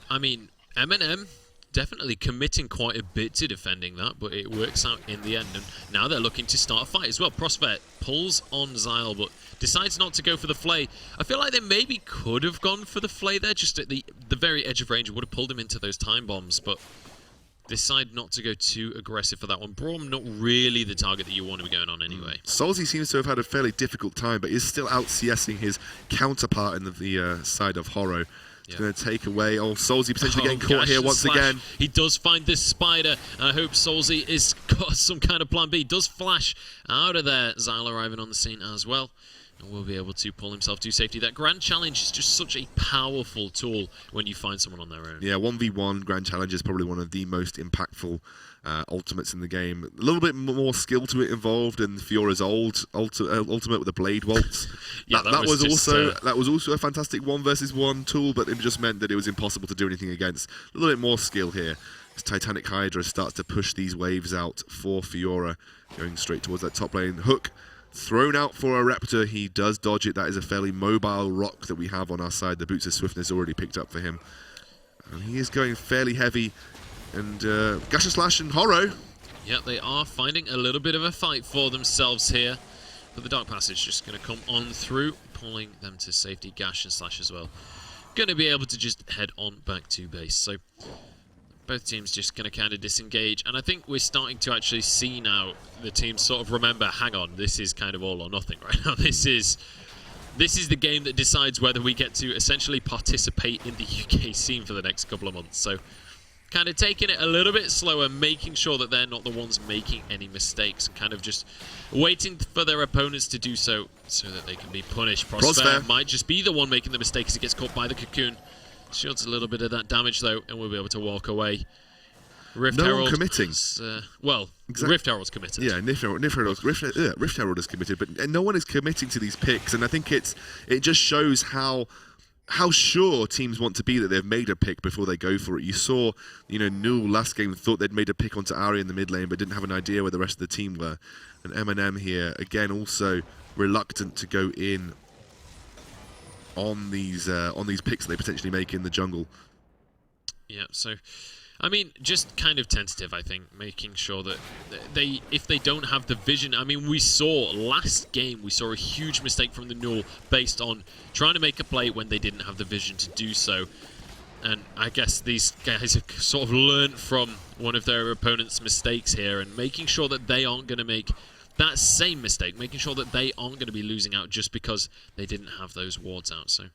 I mean, MnM definitely committing quite a bit to defending that, but it works out in the end. And now they're looking to start a fight as well. Prosper pulls on Xyle, but decides not to go for the flay. I feel like they maybe could have gone for the flay there, just at the very edge of range. Would have pulled him into those time bombs, but decide not to go too aggressive for that one. Braum, not really the target that you want to be going on anyway.
Solzy seems to have had a fairly difficult time, but is still out CSing his counterpart in the side of Horo. It's going to take away. Oh, Solzy potentially getting caught here once again.
He does find this spider. And I hope Solzy is got some kind of plan B. Does flash out of there. Xyle arriving on the scene as well. And will be able to pull himself to safety. That Grand Challenge is just such a powerful tool when you find someone on their own. Yeah,
1v1 Grand Challenge is probably one of the most impactful ultimates in the game. A little bit more skill to it involved than Fiora's ultimate with the Blade Waltz. that was also a fantastic 1 versus 1 tool, but it just meant that it was impossible to do anything against. A little bit more skill here. As Titanic Hydra starts to push these waves out for Fiora, going straight towards that top lane. Hook thrown out for a Raptor. He does dodge it. That is a fairly mobile rock that we have on our side. The Boots of Swiftness already picked up for him. And he is going fairly heavy. And Gash and Slash and Horror.
Yeah, they are finding a little bit of a fight for themselves here. But the Dark Passage just going to come on through, pulling them to safety. Gash and Slash as well. Going to be able to just head on back to base. So both teams just going to kind of disengage. And I think we're starting to actually see now the teams sort of remember, hang on, this is kind of all or nothing right now. This is the game that decides whether we get to essentially participate in the UK scene for the next couple of months. So kind of taking it a little bit slower, making sure that they're not the ones making any mistakes, and kind of just waiting for their opponents to do so that they can be punished. Prosper might just be the one making the mistake as he gets caught by the cocoon. Shields a little bit of that damage though, and we'll be able to walk away. Rift Herald
committing.
Rift Herald's committed.
Yeah, Rift Herald is committed, but no one is committing to these picks, and I think it just shows how sure teams want to be that they've made a pick before they go for it. You saw, Null last game thought they'd made a pick onto Ahri in the mid lane, but didn't have an idea where the rest of the team were. And MnM here, again, also reluctant to go in on these picks that they potentially make in the jungle.
Yeah, so I mean, just kind of tentative, I think, making sure that if they don't have the vision. I mean, we saw last game, we saw a huge mistake from the Null based on trying to make a play when they didn't have the vision to do so. And I guess these guys have sort of learned from one of their opponent's mistakes here and making sure that they aren't going to make that same mistake, making sure that they aren't going to be losing out just because they didn't have those wards out. So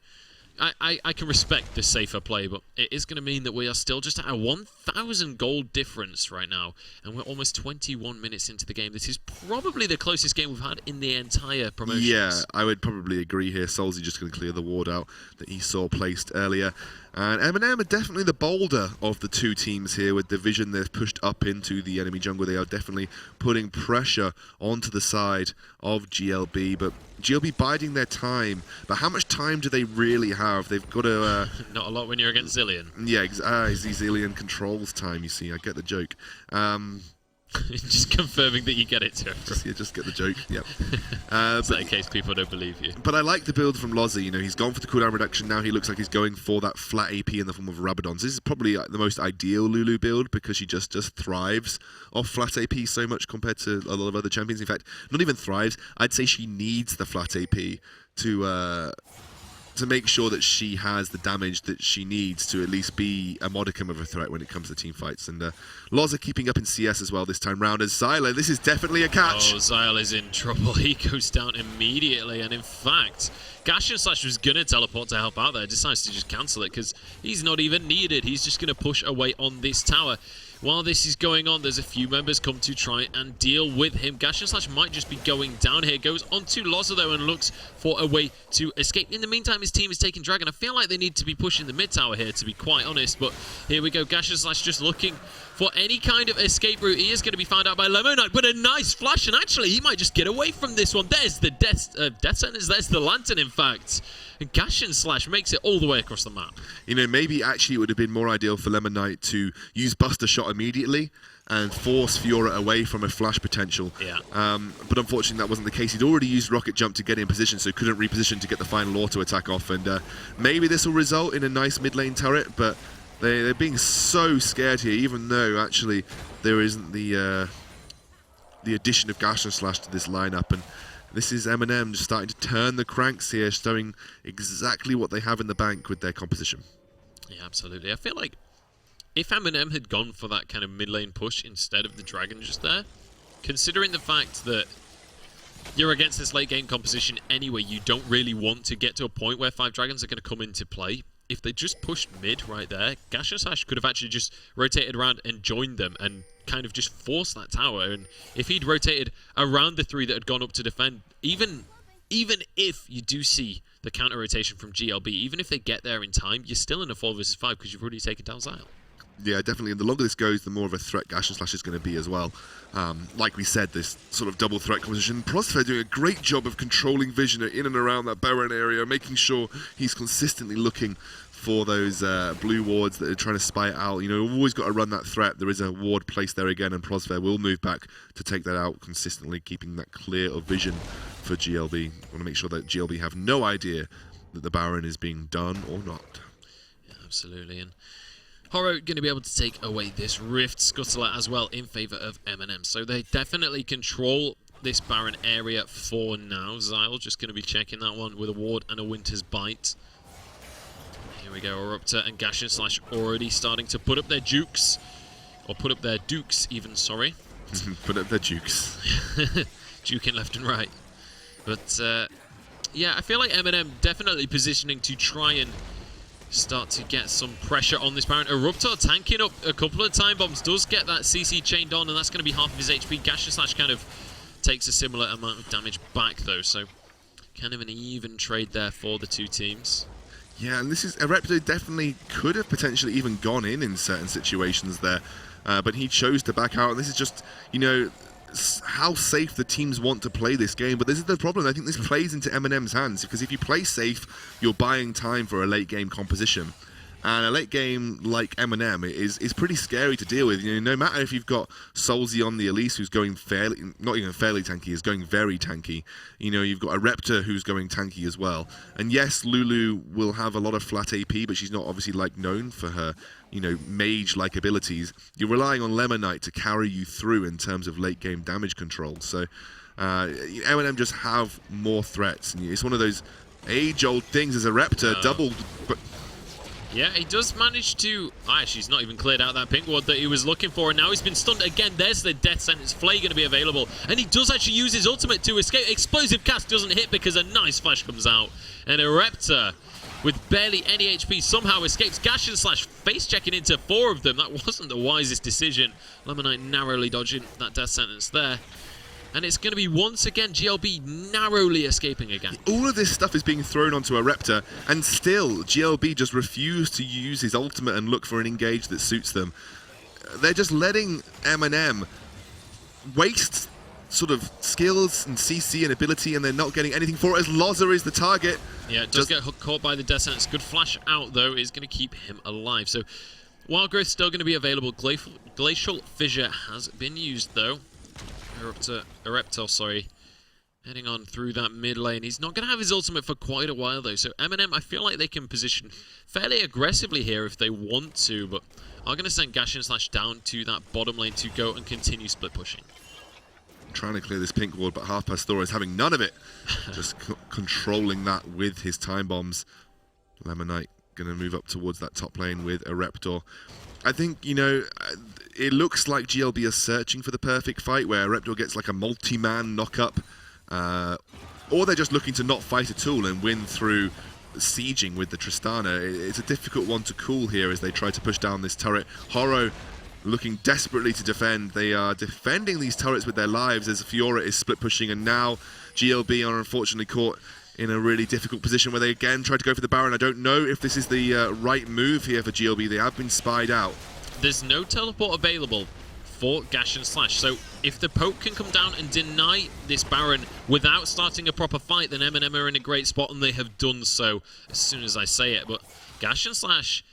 I can respect the safer play, but it is going to mean that we are still just at a 1,000 gold difference right now, and we're almost 21 minutes into the game. This is probably the closest game we've had in the entire promotion.
Yeah, I would probably agree here. Solzy just going to clear the ward out that he saw placed earlier. And MnM are definitely the bolder of the two teams here with the vision they've pushed up into the enemy jungle. They are definitely putting pressure onto the side of GLB, but GLB biding their time. But how much time do they really have? They've got to...
Not a lot when you're against Zillion.
Yeah, Zillion controls time, you see. I get the joke.
Just confirming that you get it, too.
Just get the joke, yep.
In case people don't believe you.
But I like the build from Lozzy. He's gone for the cooldown reduction. Now he looks like he's going for that flat AP in the form of Rabadons. This is probably the most ideal Lulu build because she just thrives off flat AP so much compared to a lot of other champions. In fact, not even thrives. I'd say she needs the flat AP to make sure that she has the damage that she needs to at least be a modicum of a threat when it comes to team fights. And Loza keeping up in CS as well this time round as Xyle. This is definitely a catch.
Oh, Xyle is in trouble. He goes down immediately. And in fact, Gash and Slash was going to teleport to help out there. Decides to just cancel it because he's not even needed. He's just going to push away on this tower. While this is going on, there's a few members come to try and deal with him. Gash and Slash might just be going down here. Goes onto Loza though and looks for a way to escape. In the meantime, his team is taking Dragon. I feel like they need to be pushing the mid tower here, to be quite honest. But here we go. Gash and Slash just looking for any kind of escape route. He is going to be found out by Lemon Knight, but a nice flash. And actually, he might just get away from this one. There's the Death Sentence. There's the Lantern, in fact. And Gash and Slash makes it all the way across the map.
Maybe actually it would have been more ideal for Lemon Knight to use Buster Shot immediately and force Fiora away from a flash potential.
Yeah.
But unfortunately that wasn't the case. He'd already used Rocket Jump to get in position, so couldn't reposition to get the final auto attack off. And maybe this will result in a nice mid lane turret, but they're being so scared here, even though actually there isn't the addition of Gash and Slash to this lineup. And this is MnM just starting to turn the cranks here, showing exactly what they have in the bank with their composition.
Yeah, absolutely. I feel like if MnM had gone for that kind of mid lane push instead of the Dragon just there, considering the fact that you're against this late game composition anyway, you don't really want to get to a point where 5 Dragons are going to come into play. if they just pushed mid right there, Gash and Slash could have actually just rotated around and joined them and kind of just forced that tower. And if he'd rotated around the 3 that had gone up to defend, even if you do see the counter rotation from GLB, even if they get there in time, you're still in a 4 versus 5 because you've already taken down Xyle.
Yeah, definitely. And the longer this goes, the more of a threat Gash and Slash is going to be as well. Like we said, this sort of double threat composition. Prosper doing a great job of controlling Vision in and around that Baron area, making sure he's consistently looking for those blue wards that are trying to spy it out. You know, we've always got to run that threat. There is a ward placed there again, and Prosper will move back to take that out consistently, keeping that clear of vision for GLB. Want to make sure that GLB have no idea that the Baron is being done or not.
Yeah, absolutely. And Horo going to be able to take away this Rift Scuttler as well in favour of MnM. So they definitely control this Baron area for now. Xyle just going to be checking that one with a ward and a Winter's Bite. Here we go, Eruptor and Gash and Slash already starting to put up their dukes. Or put up their dukes even, sorry.
Put up their dukes.
Duking left and right. But yeah, I feel like MnM definitely positioning to try and start to get some pressure on this Baron. Eruptor tanking up a couple of time bombs, does get that CC chained on, and that's going to be half of his HP. Gash and Slash kind of takes a similar amount of damage back though, so kind of an even trade there for the two teams.
Yeah, and this is Eruptor definitely could have potentially even gone in certain situations there, but he chose to back out, and this is just, you know, how safe the teams want to play this game. But this is the problem. I think this plays into MnM's hands, because if you play safe, you're buying time for a late game composition. And a late game like MnM is pretty scary to deal with. You know, no matter if you've got Solzy on the Elise, who's going fairly, not even fairly tanky, is going very tanky. You know, you've got a Reptor who's going tanky as well. And yes, Lulu will have a lot of flat AP, but she's not obviously like known for her, you know, mage-like abilities. You're relying on Lemonite to carry you through in terms of late game damage control. So MnM just have more threats, and it's one of those age-old things as a Reptor, doubled. But
yeah, he does manage to... Actually, he's not even cleared out that pink ward that he was looking for, and now he's been stunned again. There's the death sentence. Flay going to be available, and he does actually use his ultimate to escape. Explosive cast doesn't hit because a nice flash comes out, and a Reptor with barely any HP somehow escapes. Gash and Slash face checking into 4 of them. That wasn't the wisest decision. Lemonite narrowly dodging that death sentence there. And it's going to be, once again, GLB narrowly escaping again.
All of this stuff is being thrown onto a Reptor, and still, GLB just refused to use his ultimate and look for an engage that suits them. They're just letting MnM waste sort of skills and CC and ability, and they're not getting anything for it, as Loza is the target.
Yeah, it does get caught by the death sentence. Good flash out, though, is going to keep him alive. So, Wild Growth still going to be available. Glacial Fissure has been used, though. Eruptor, sorry, heading on through that mid lane. He's not going to have his ultimate for quite a while, though. So MnM, I feel like they can position fairly aggressively here if they want to, but are going to send Gash and Slash down to that bottom lane to go and continue split pushing.
Trying to clear this pink ward, but Half Pastor is having none of it. Just controlling that with his time bombs. Lemonite going to move up towards that top lane with Eruptor. I think, you know, it looks like GLB are searching for the perfect fight where Reptor gets like a multi-man knock-up, or they're just looking to not fight at all and win through sieging with the Tristana. It's a difficult one to call here as they try to push down this turret. Horo looking desperately to defend. They are defending these turrets with their lives as Fiora is split pushing, and now GLB are unfortunately caught in a really difficult position where they again try to go for the Baron. I don't know if this is the right move here for GLB. They have been spied out.
There's no teleport available for Gash and Slash, so if the poke can come down and deny this Baron without starting a proper fight, then MnM are in a great spot, and they have done so as soon as I say it. But Gash and Slash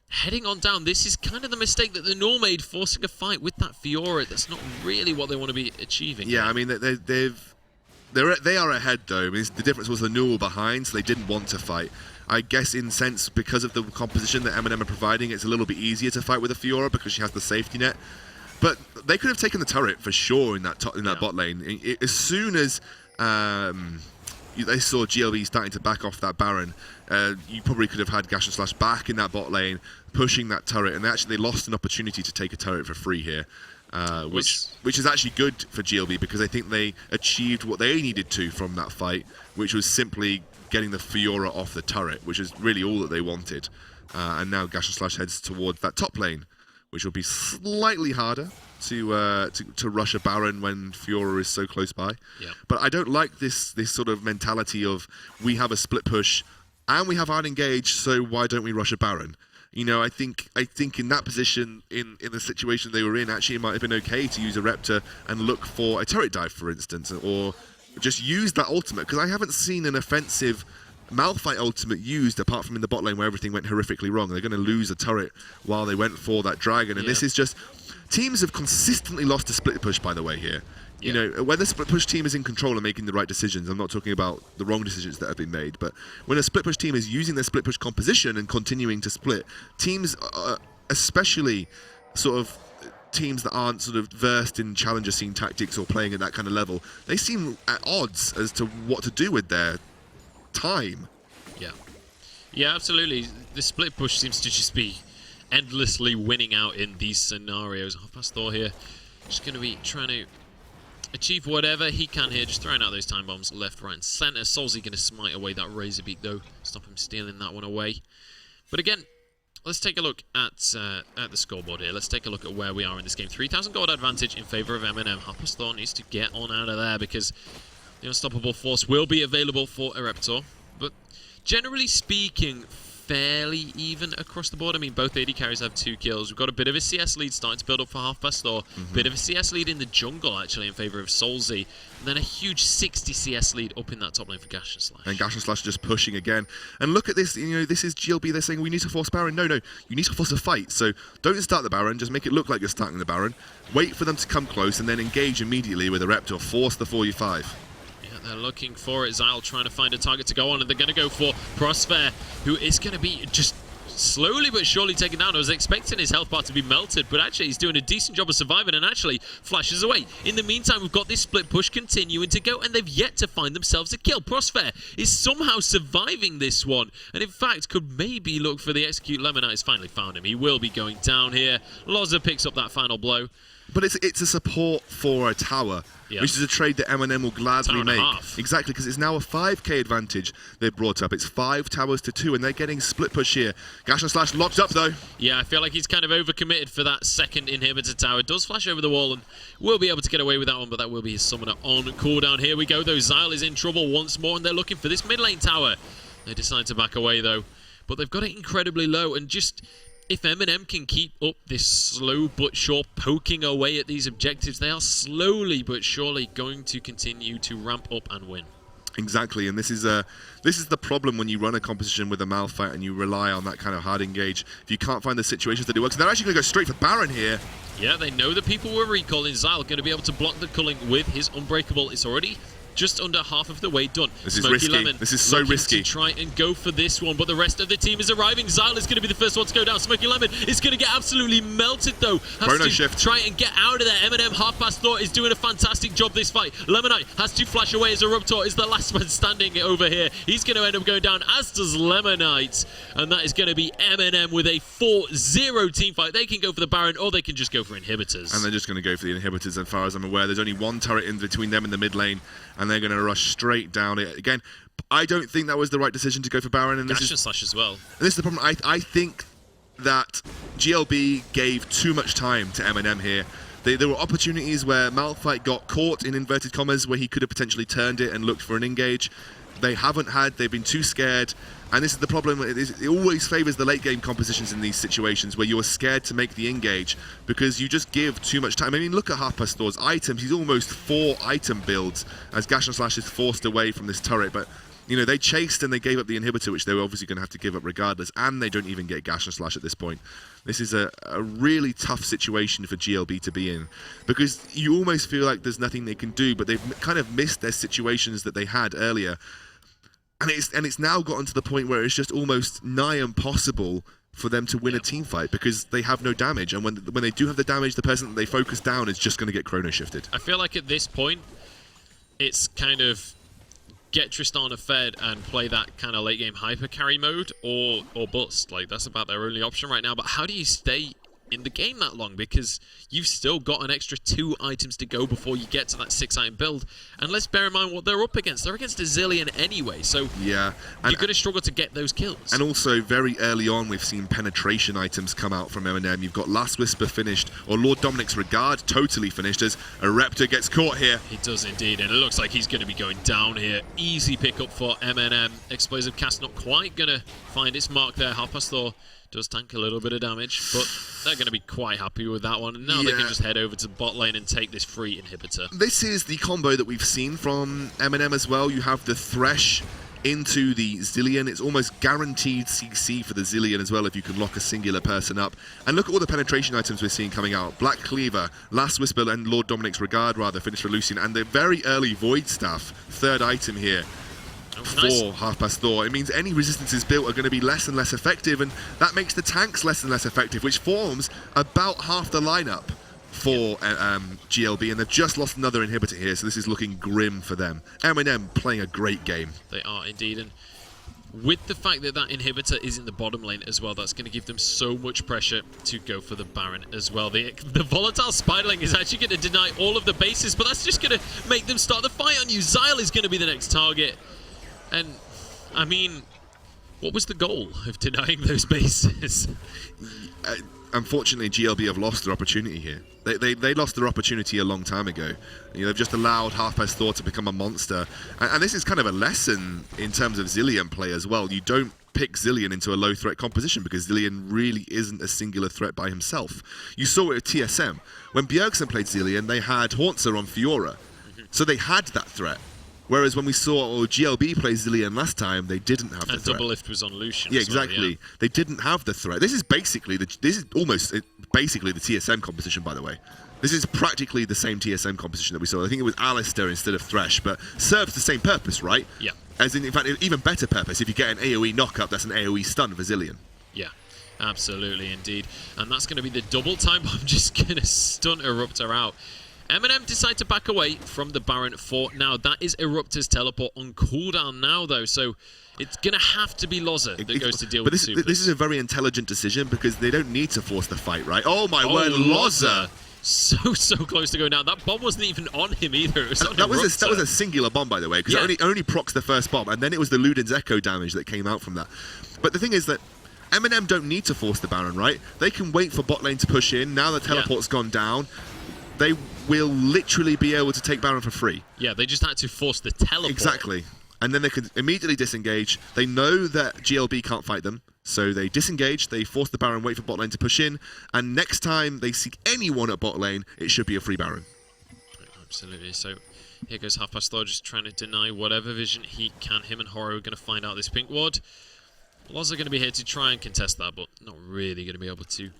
heading on down. This is kind of the mistake that the Null made, forcing a fight with that Fiora. That's not really what they want to be achieving.
Yeah, I mean, they are ahead, though. I mean, the difference was the Null behind, so they didn't want to fight. I guess, in sense, because of the composition that MnM are providing, it's a little bit easier to fight with a Fiora because she has the safety net. But they could have taken the turret for sure in that bot lane. As soon as they saw GLB starting to back off that Baron, you probably could have had Gash and Slash back in that bot lane, pushing that turret, and they lost an opportunity to take a turret for free here. which is actually good for GLB because I think they achieved what they needed to from that fight, which was simply getting the Fiora off the turret, which is really all that they wanted. And now Gash and Slash heads towards that top lane, which will be slightly harder to rush a Baron when Fiora is so close by.
Yeah.
But I don't like this sort of mentality of we have a split push and we have hard engage, so why don't we rush a Baron? You know, I think in that position, in the situation they were in, actually it might have been okay to use a Reptor and look for a turret dive, for instance, or just use that ultimate, because I haven't seen an offensive Malphite ultimate used apart from in the bot lane where everything went horrifically wrong. They're going to lose a turret while they went for that dragon, and this is just... Teams have consistently lost a split push, by the way, here. You know, when the split push team is in control and making the right decisions, I'm not talking about the wrong decisions that have been made, but when a split push team is using their split push composition and continuing to split, teams, especially sort of teams that aren't sort of versed in challenger scene tactics or playing at that kind of level, they seem at odds as to what to do with their time.
Yeah, absolutely. The split push seems to just be endlessly winning out in these scenarios. Half-past Thor here, just going to be trying to achieve whatever he can here, just throwing out those time bombs left, right, and center. Solzy going to smite away that Razorbeak though, stop him stealing that one away. But again, let's take a look at the scoreboard here. Let's take a look at where we are in this game. 3,000 gold advantage in favor of MnM. Half-past Thor needs to get on out of there because the Unstoppable Force will be available for Ereptor. But generally speaking, fairly even across the board. I mean, both AD carries have 2 kills. We've got a bit of a CS lead starting to build up for Half-past Thor. Bit of a CS lead in the jungle, actually, in favor of Solzy. And then a huge 60 CS lead up in that top lane for Gash and Slash.
And Gash and Slash just pushing again. And look at this, you know, this is GLB. They're saying we need to force Baron. No, you need to force a fight. So don't start the Baron. Just make it look like you're starting the Baron. Wait for them to come close and then engage immediately with a Reptor. Force the 4u5.
They're looking for it. Xyle trying to find a target to go on, and they're going to go for Prosper, who is going to be just slowly but surely taken down. I was expecting his health bar to be melted, but actually he's doing a decent job of surviving and actually flashes away. In the meantime, we've got this split push continuing to go, and they've yet to find themselves a kill. Prosper is somehow surviving this one, and in fact could maybe look for the execute. Lemonite has finally found him. He will be going down here. Loza picks up that final blow.
But it's a support for a tower, which is a trade that MnM will gladly make. Exactly, because it's now a 5k advantage they've brought up. It's 5 towers to 2, and they're getting split push here. Gash and Slash locked up, though.
Yeah, I feel like he's kind of overcommitted for that second inhibitor tower. Does flash over the wall, and will be able to get away with that one, but that will be his summoner on cooldown. Here we go, though. Xyle is in trouble once more, and they're looking for this mid lane tower. They decide to back away, though. But they've got it incredibly low, and just... if MnM can keep up this slow but sure poking away at these objectives, they are slowly but surely going to continue to ramp up and win.
Exactly, and this is the problem when you run a composition with a Malphite and you rely on that kind of hard engage. If you can't find the situations that it works, they're actually going to go straight for Baron here.
Yeah, they know that people were recalling. Xyle going to be able to block the culling with his Unbreakable. It's already just under half of the way done.
This is risky.
Lemon
this is so risky.
To try and go for this one, but the rest of the team is arriving. Xyle is going to be the first one to go down. Smoky Lemon is going to get absolutely melted, though.
Chrono shift.
Try and get out of there. MnM Half-past Thor is doing a fantastic job this fight. Lemonite has to flash away as Eruptor is the last man standing over here. He's going to end up going down, as does Lemonite. And that is going to be MnM with a 4-0 team fight. They can go for the Baron, or they can just go for inhibitors.
And they're just going to go for the inhibitors, as far as I'm aware. There's only 1 turret in between them and the mid lane, and they're going to rush straight down it. Again, I don't think that was the right decision to go for Baron. And
Gash and Slash as well.
And this is the problem. I think that GLB gave too much time to MnM here. There were opportunities where Malphite got caught, in inverted commas, where he could have potentially turned it and looked for an engage. They haven't had. They've been too scared. And this is the problem. It always favours the late game compositions in these situations where you're scared to make the engage because you just give too much time. I mean, look at Half-past Thor's items. He's almost 4 item builds as Gash and Slash is forced away from this turret. But, you know, they chased and they gave up the inhibitor, which they were obviously going to have to give up regardless. And they don't even get Gash and Slash at this point. This is a really tough situation for GLB to be in because you almost feel like there's nothing they can do, but they've kind of missed their situations that they had earlier. And it's now gotten to the point where it's just almost nigh impossible for them to win a team fight because they have no damage. And when they do have the damage, the person that they focus down is just going to get chrono shifted.
I feel like at this point, it's kind of get Tristana fed and play that kind of late game hyper carry mode or bust. Like, that's about their only option right now. But how do you stay in the game that long, because you've still got an extra 2 items to go before you get to that 6-item build. And let's bear in mind what they're up against. They're against a Zilean anyway, so
yeah,
you're going to struggle to get those kills.
And also, very early on, we've seen penetration items come out from MnM. You've got Last Whisper finished, or Lord Dominic's Regard totally finished as a Raptor gets caught here.
He does indeed, and it looks like he's going to be going down here. Easy pickup for MnM. Explosive Cast not quite going to find its mark there. Harpass Thor does tank a little bit of damage, but they're going to be quite happy with that one. And now they can just head over to the bot lane and take this free inhibitor.
This is the combo that we've seen from MnM as well. You have the Thresh into the Zilean. It's almost guaranteed CC for the Zilean as well if you can lock a singular person up. And look at all the penetration items we're seeing coming out. Black Cleaver, Last Whisper and Lord Dominic's Regard rather finished for Lucian. And the very early Void Staff, 3rd item here. For Harpass Thor. It means any resistances built are going to be less and less effective, and that makes the tanks less and less effective, which forms about half the lineup for GLB, and they've just lost another inhibitor here, so this is looking grim for them. MnM playing a great game.
They are indeed, and with the fact that that inhibitor is in the bottom lane as well, that's going to give them so much pressure to go for the Baron as well. The volatile Spiderling is actually going to deny all of the bases, but that's just going to make them start the fight on you. Xyle is going to be the next target. And, I mean, what was the goal of denying those bases?
Unfortunately, GLB have lost their opportunity here. They lost their opportunity a long time ago. You know, they've just allowed Harpass Thor to become a monster. And this is kind of a lesson in terms of Zilean play as well. You don't pick Zilean into a low threat composition because Zilean really isn't a singular threat by himself. You saw it at TSM. When Bjergsen played Zilean, they had Hauntzer on Fiora. So they had that threat. Whereas when we saw GLB play Zilean last time, they didn't have the threat.
And Double Lift was on Lucian.
Yeah,
as well,
exactly.
yeah.
They didn't have the threat. This is almost basically the TSM composition, by the way. This is practically the same TSM composition that we saw. I think it was Alistair instead of Thresh, but serves the same purpose, right?
Yeah.
As in fact, even better purpose. If you get an AoE knock-up, that's an AoE stun for Zilean.
Yeah, absolutely, indeed. And that's going to be the double time bomb, just going to stun Eruptor out. MnM decide to back away from the Baron for now. That is Eruptor's teleport on cooldown now, though, so it's going to have to be Loza that goes to deal with the supers.
This is a very intelligent decision because they don't need to force the fight, right? Oh my word, Loza!
So close to go down. That bomb wasn't even on him either. It was on
that was a singular bomb, by the way, because it only procs the first bomb, and then it was the Luden's Echo damage that came out from that. But the thing is that MnM don't need to force the Baron, right? They can wait for bot lane to push in. Now the teleport's gone down. They will literally be able to take Baron for free.
Yeah, they just had to force the teleport.
Exactly. And then they could immediately disengage. They know that GLB can't fight them, so they disengage, they force the Baron, wait for bot lane to push in, and next time they seek anyone at bot lane, it should be a free Baron.
Absolutely. So here goes Harpass Thor just trying to deny whatever vision he can. Him and Horo are going to find out this pink ward. Loz are going to be here to try and contest that, but not really going to be able to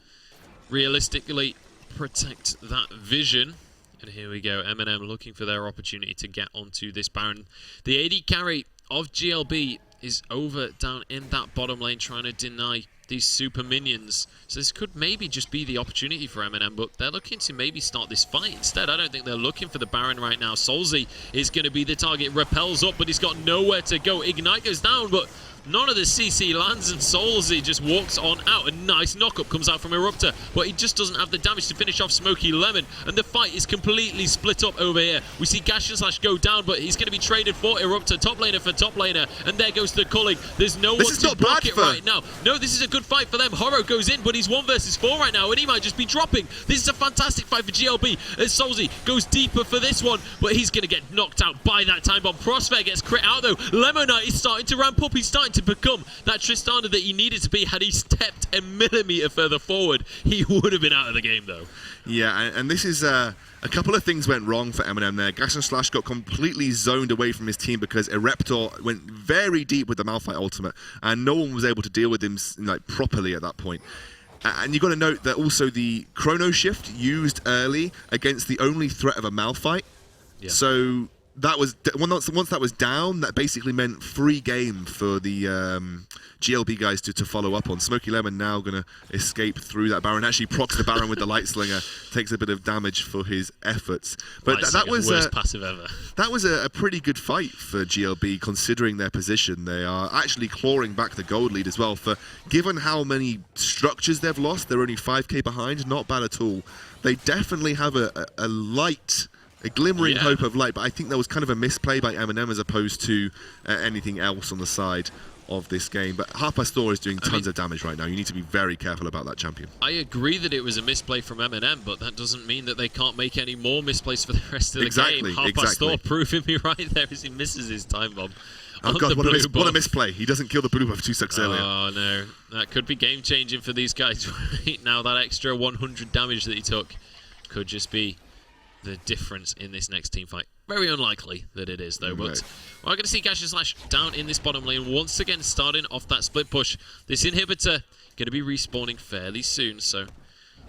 realistically protect that vision. And here we go, MnM looking for their opportunity to get onto this Baron. The AD carry of GLB is over down in that bottom lane trying to deny these super minions. So this could maybe just be the opportunity for MnM, but they're looking to maybe start this fight instead. I don't think they're looking for the Baron right now. Solzy is going to be the target. Repels up, but he's got nowhere to go. Ignite goes down, but none of the CC lands, and Solzy just walks on out. A nice knock-up comes out from Eruptor, but he just doesn't have the damage to finish off Smoky Lemon, and the fight is completely split up over here. We see Gash and Slash go down, but he's going to be traded for Eruptor, top laner for top laner, and there goes the culling. There's no one to block it right now. No, this is a good fight for them. Horo goes in, but he's 1 versus 4 right now, and he might just be dropping. This is a fantastic fight for GLB, as Solzy goes deeper for this one, but he's going to get knocked out by that time bomb. Prospect gets crit out, though. Lemonite is starting to ramp up. He's starting to become that Tristana that he needed to be. Had he stepped a millimeter further forward, he would have been out of the game, though.
Yeah, and this is a couple of things went wrong for MnM there. Gash and Slash got completely zoned away from his team because Eruptor went very deep with the Malphite ultimate, and no one was able to deal with him like properly at that point. And you've got to note that also the Chrono Shift used early against the only threat of a Malphite. Yeah. So that was once that was down, that basically meant free game for the GLB guys to follow up on. Smoky Lemon now going to escape through that Baron. Actually procs the Baron with the Light Slinger, takes a bit of damage for his efforts. But that was
worst passive ever.
That was a pretty good fight for GLB, considering their position. They are actually clawing back the gold lead as well. For given how many structures they've lost, they're only 5k behind. Not bad at all. They definitely have a light. A glimmering hope of light, but I think that was kind of a misplay by MnM as opposed to anything else on the side of this game. But Half Past Thor is doing tons of damage right now. You need to be very careful about that champion.
I agree that it was a misplay from MnM, but that doesn't mean that they can't make any more misplays for the rest of the game. Half Past Thor proving me right there as he misses his time bomb.
Oh god, what a misplay. He doesn't kill the blue buff 2 seconds earlier.
Oh no, that could be game changing for these guys right now. That extra 100 damage that he took could just be the difference in this next team fight. Very unlikely that it is, though. But we're going to see Gash and Slash down in this bottom lane once again, starting off that split push. This inhibitor going to be respawning fairly soon, so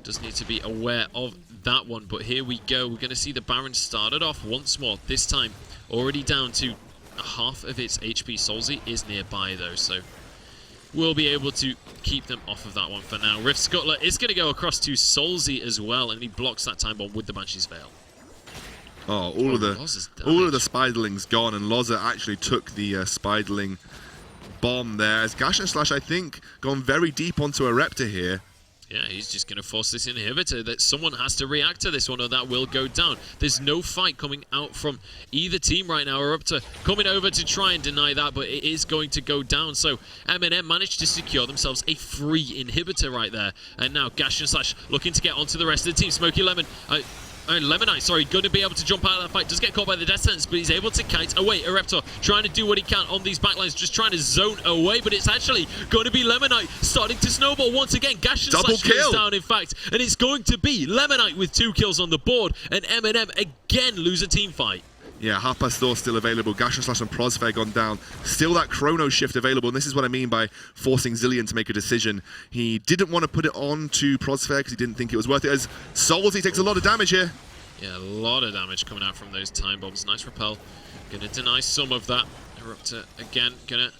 does need to be aware of that one. But here we go. We're going to see the Baron started off once more. This time already down to half of its HP. Solzy is nearby, though, so we'll be able to keep them off of that one for now. Rift Scuttler is going to go across to Solzy as well, and he blocks that time bomb with the Banshee's Veil.
Oh, all of the Spiderlings gone, and Loza actually took the Spiderling bomb there. As Gash and Slash, I think, gone very deep onto a Reptor here.
Yeah, he's just going to force this inhibitor that someone has to react to this one or that will go down. There's no fight coming out from either team right now. Eruptor coming over to try and deny that, but it is going to go down. So MnM managed to secure themselves a free inhibitor right there. And now Gash and Slash looking to get onto the rest of the team. Smoky Lemon... Lemonite, sorry, going to be able to jump out of that fight. Does get caught by the death sentence, but he's able to kite away. Eruptor trying to do what he can on these backlines, just trying to zone away, but it's actually going to be Lemonite starting to snowball once again. Gash and Slash goes down, in fact, and it's going to be Lemonite with 2 kills on the board, and MnM again lose a team fight.
Yeah, Half Past Thor still available. Gash and Slash and Prosfair gone down. Still that Chrono Shift available, and this is what I mean by forcing Zilean to make a decision. He didn't want to put it on to Prosfair because he didn't think it was worth it, as Solzy takes a lot of damage here.
Yeah, a lot of damage coming out from those time bombs. Nice repel. Gonna deny some of that. Eruptor again, gonna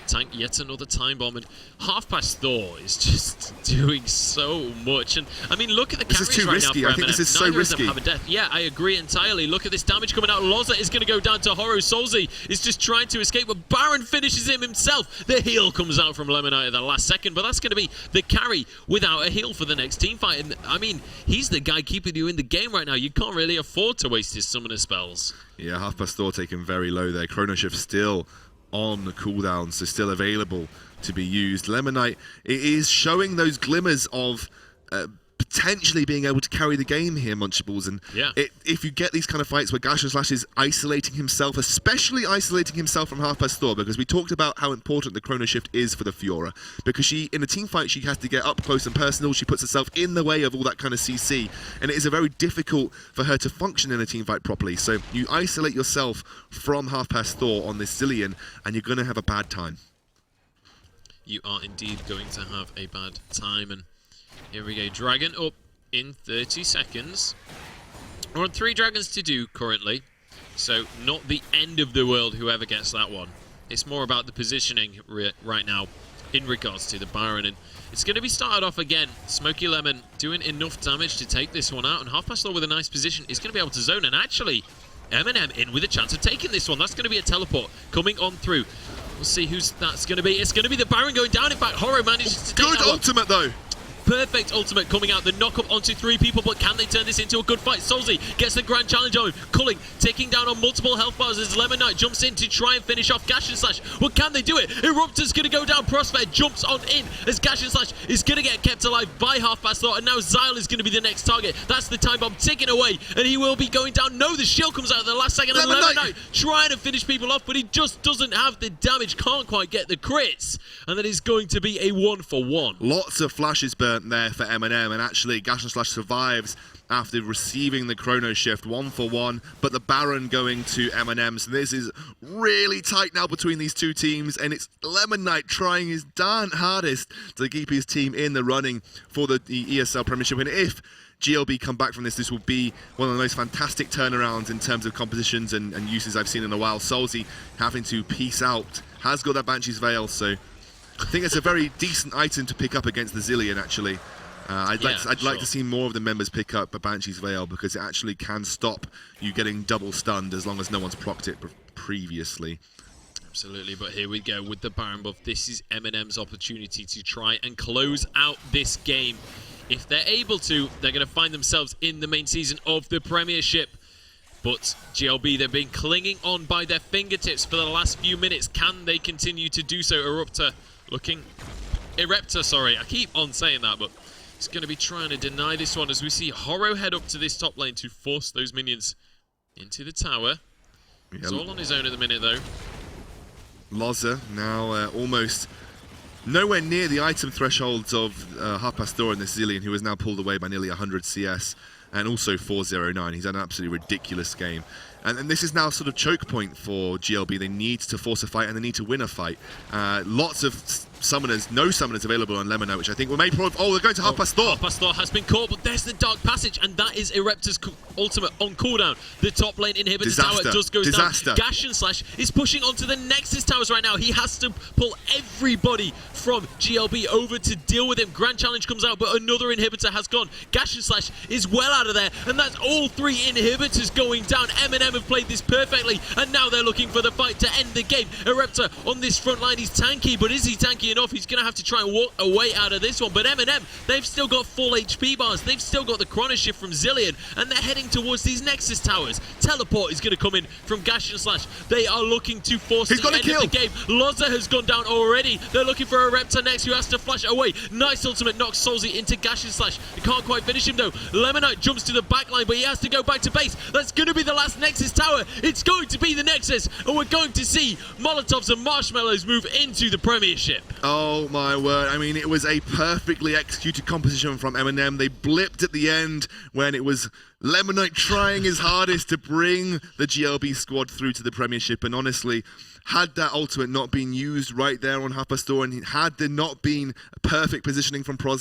tank yet another time bomb, and Half Past Thor is just doing so much. And I mean, look at the carries right
risky.
now for
I think
MnM.
this is so
Neither
risky.
of them have a death. Yeah, I agree entirely. Look at this damage coming out. Loza is going to go down to Horo. Solzy is just trying to escape, but Baron finishes him himself. The heal comes out from Lemonite at the last second, but that's going to be the carry without a heal for the next team fight. And I mean, he's the guy keeping you in the game right now. You can't really afford to waste his summoner spells.
Yeah, Half Past Thor taken very low there. Chrono Shift still on the cooldown, so still available to be used. Lemonite, it is showing those glimmers of potentially being able to carry the game here, Munchables. And if you get these kind of fights where Gash and Slash is isolating himself, especially isolating himself from Half Past Thor, because we talked about how important the Chrono Shift is for the Fiora, because she, in a team fight, she has to get up close and personal. She puts herself in the way of all that kind of CC, and it is very difficult for her to function in a team fight properly. So you isolate yourself from Half Past Thor on this Zilean, and you're going to have a bad time.
You are indeed going to have a bad time, and here we go. Dragon up in 30 seconds. We're on 3 dragons to do currently, so not the end of the world whoever gets that one. It's more about the positioning right now in regards to the Baron, and it's going to be started off again. Smoky Lemon doing enough damage to take this one out, and Half Past Thor with a nice position is going to be able to zone, and actually MnM in with a chance of taking this one. That's going to be a teleport coming on through. We'll see who's that's going to be. It's going to be the Baron going down. In fact, Horo manages to take
good ultimate though.
Perfect ultimate coming out. The knock-up onto 3 people, but can they turn this into a good fight? Solzy gets the grand challenge on. Culling taking down on multiple health bars as Lemonite jumps in to try and finish off Gash and Slash. Well, can they do it? Eruptor's going to go down. Prosper jumps on in as Gash and Slash is going to get kept alive by Half Past Thor, and now Xyle is going to be the next target. That's the time bomb ticking away, and he will be going down. No, the shield comes out at the last second, and Lemonite trying to finish people off, but he just doesn't have the damage, can't quite get the crits, and that is going to be a 1-for-1.
Lots of flashes burnt there for MnM, and actually Gash and Slash survives after receiving the Chrono Shift 1-for-1, but the Baron going to MnM. So this is really tight now between these two teams, and it's Lemonite trying his darn hardest to keep his team in the running for the ESL Premiership. And if GLB come back from this will be one of the most fantastic turnarounds in terms of compositions and uses I've seen in a while. Solzy having to peace out, has got that Banshee's Veil, so I think it's a very decent item to pick up against the Zilean, actually. I'd like to see more of the members pick up a Banshee's Veil, because it actually can stop you getting double stunned as long as no one's procced it previously.
Absolutely, but here we go with the Baron buff. This is MnM's opportunity to try and close out this game. If they're able to, they're going to find themselves in the main season of the Premiership. But GLB, they've been clinging on by their fingertips for the last few minutes. Can they continue to do so? Erepta, sorry, I keep on saying that, but he's going to be trying to deny this one as we see Horror head up to this top lane to force those minions into the tower. He's all on his own at the minute, though.
Loza now almost nowhere near the item thresholds of Harpastor and the Zilean, who is now pulled away by nearly 100 CS and also 409. He's had an absolutely ridiculous game. And this is now sort of choke point for GLB. They need to force a fight and they need to win a fight. Lots of summoners, no summoners available on Lemino, which I think will make probably. Oh, they're going to Harpastor.
Harpastor has been caught, but there's the Dark Passage, and that is Erepta's ultimate on cooldown. The top lane inhibitor tower does go down. Gash and Slash is pushing onto the Nexus towers right now. He has to pull everybody from GLB over to deal with him. Grand Challenge comes out, but another inhibitor has gone. Gash and Slash is well out of there, and that's all 3 inhibitors going down. MnM have played this perfectly, and now they're looking for the fight to end the game. Erepta on this front line, he's tanky, but is he tanky enough? He's going to have to try and walk away out of this one. But MnM, they've still got full HP bars. They've still got the Chrono Shift from Zilean, and they're heading towards these Nexus towers. Teleport is going to come in from Gash and Slash. They are looking to force the end of the game. Loza has gone down already. They're looking for Erepta next, who has to flash away. Nice ultimate knocks Solzy into Gash and Slash. They can't quite finish him though. Lemonite jumps to the back line, but he has to go back to base. That's going to be the last Nexus tower. It's going to be the Nexus, and we're going to see Molotovs and Marshmallows move into the Premiership.
Oh my word, I mean, it was a perfectly executed composition from MnM. They blipped at the end when it was Lemonite trying his hardest to bring the GLB squad through to the Premiership, and honestly, had that ultimate not been used right there on Harpastor, and had there not been perfect positioning from Pros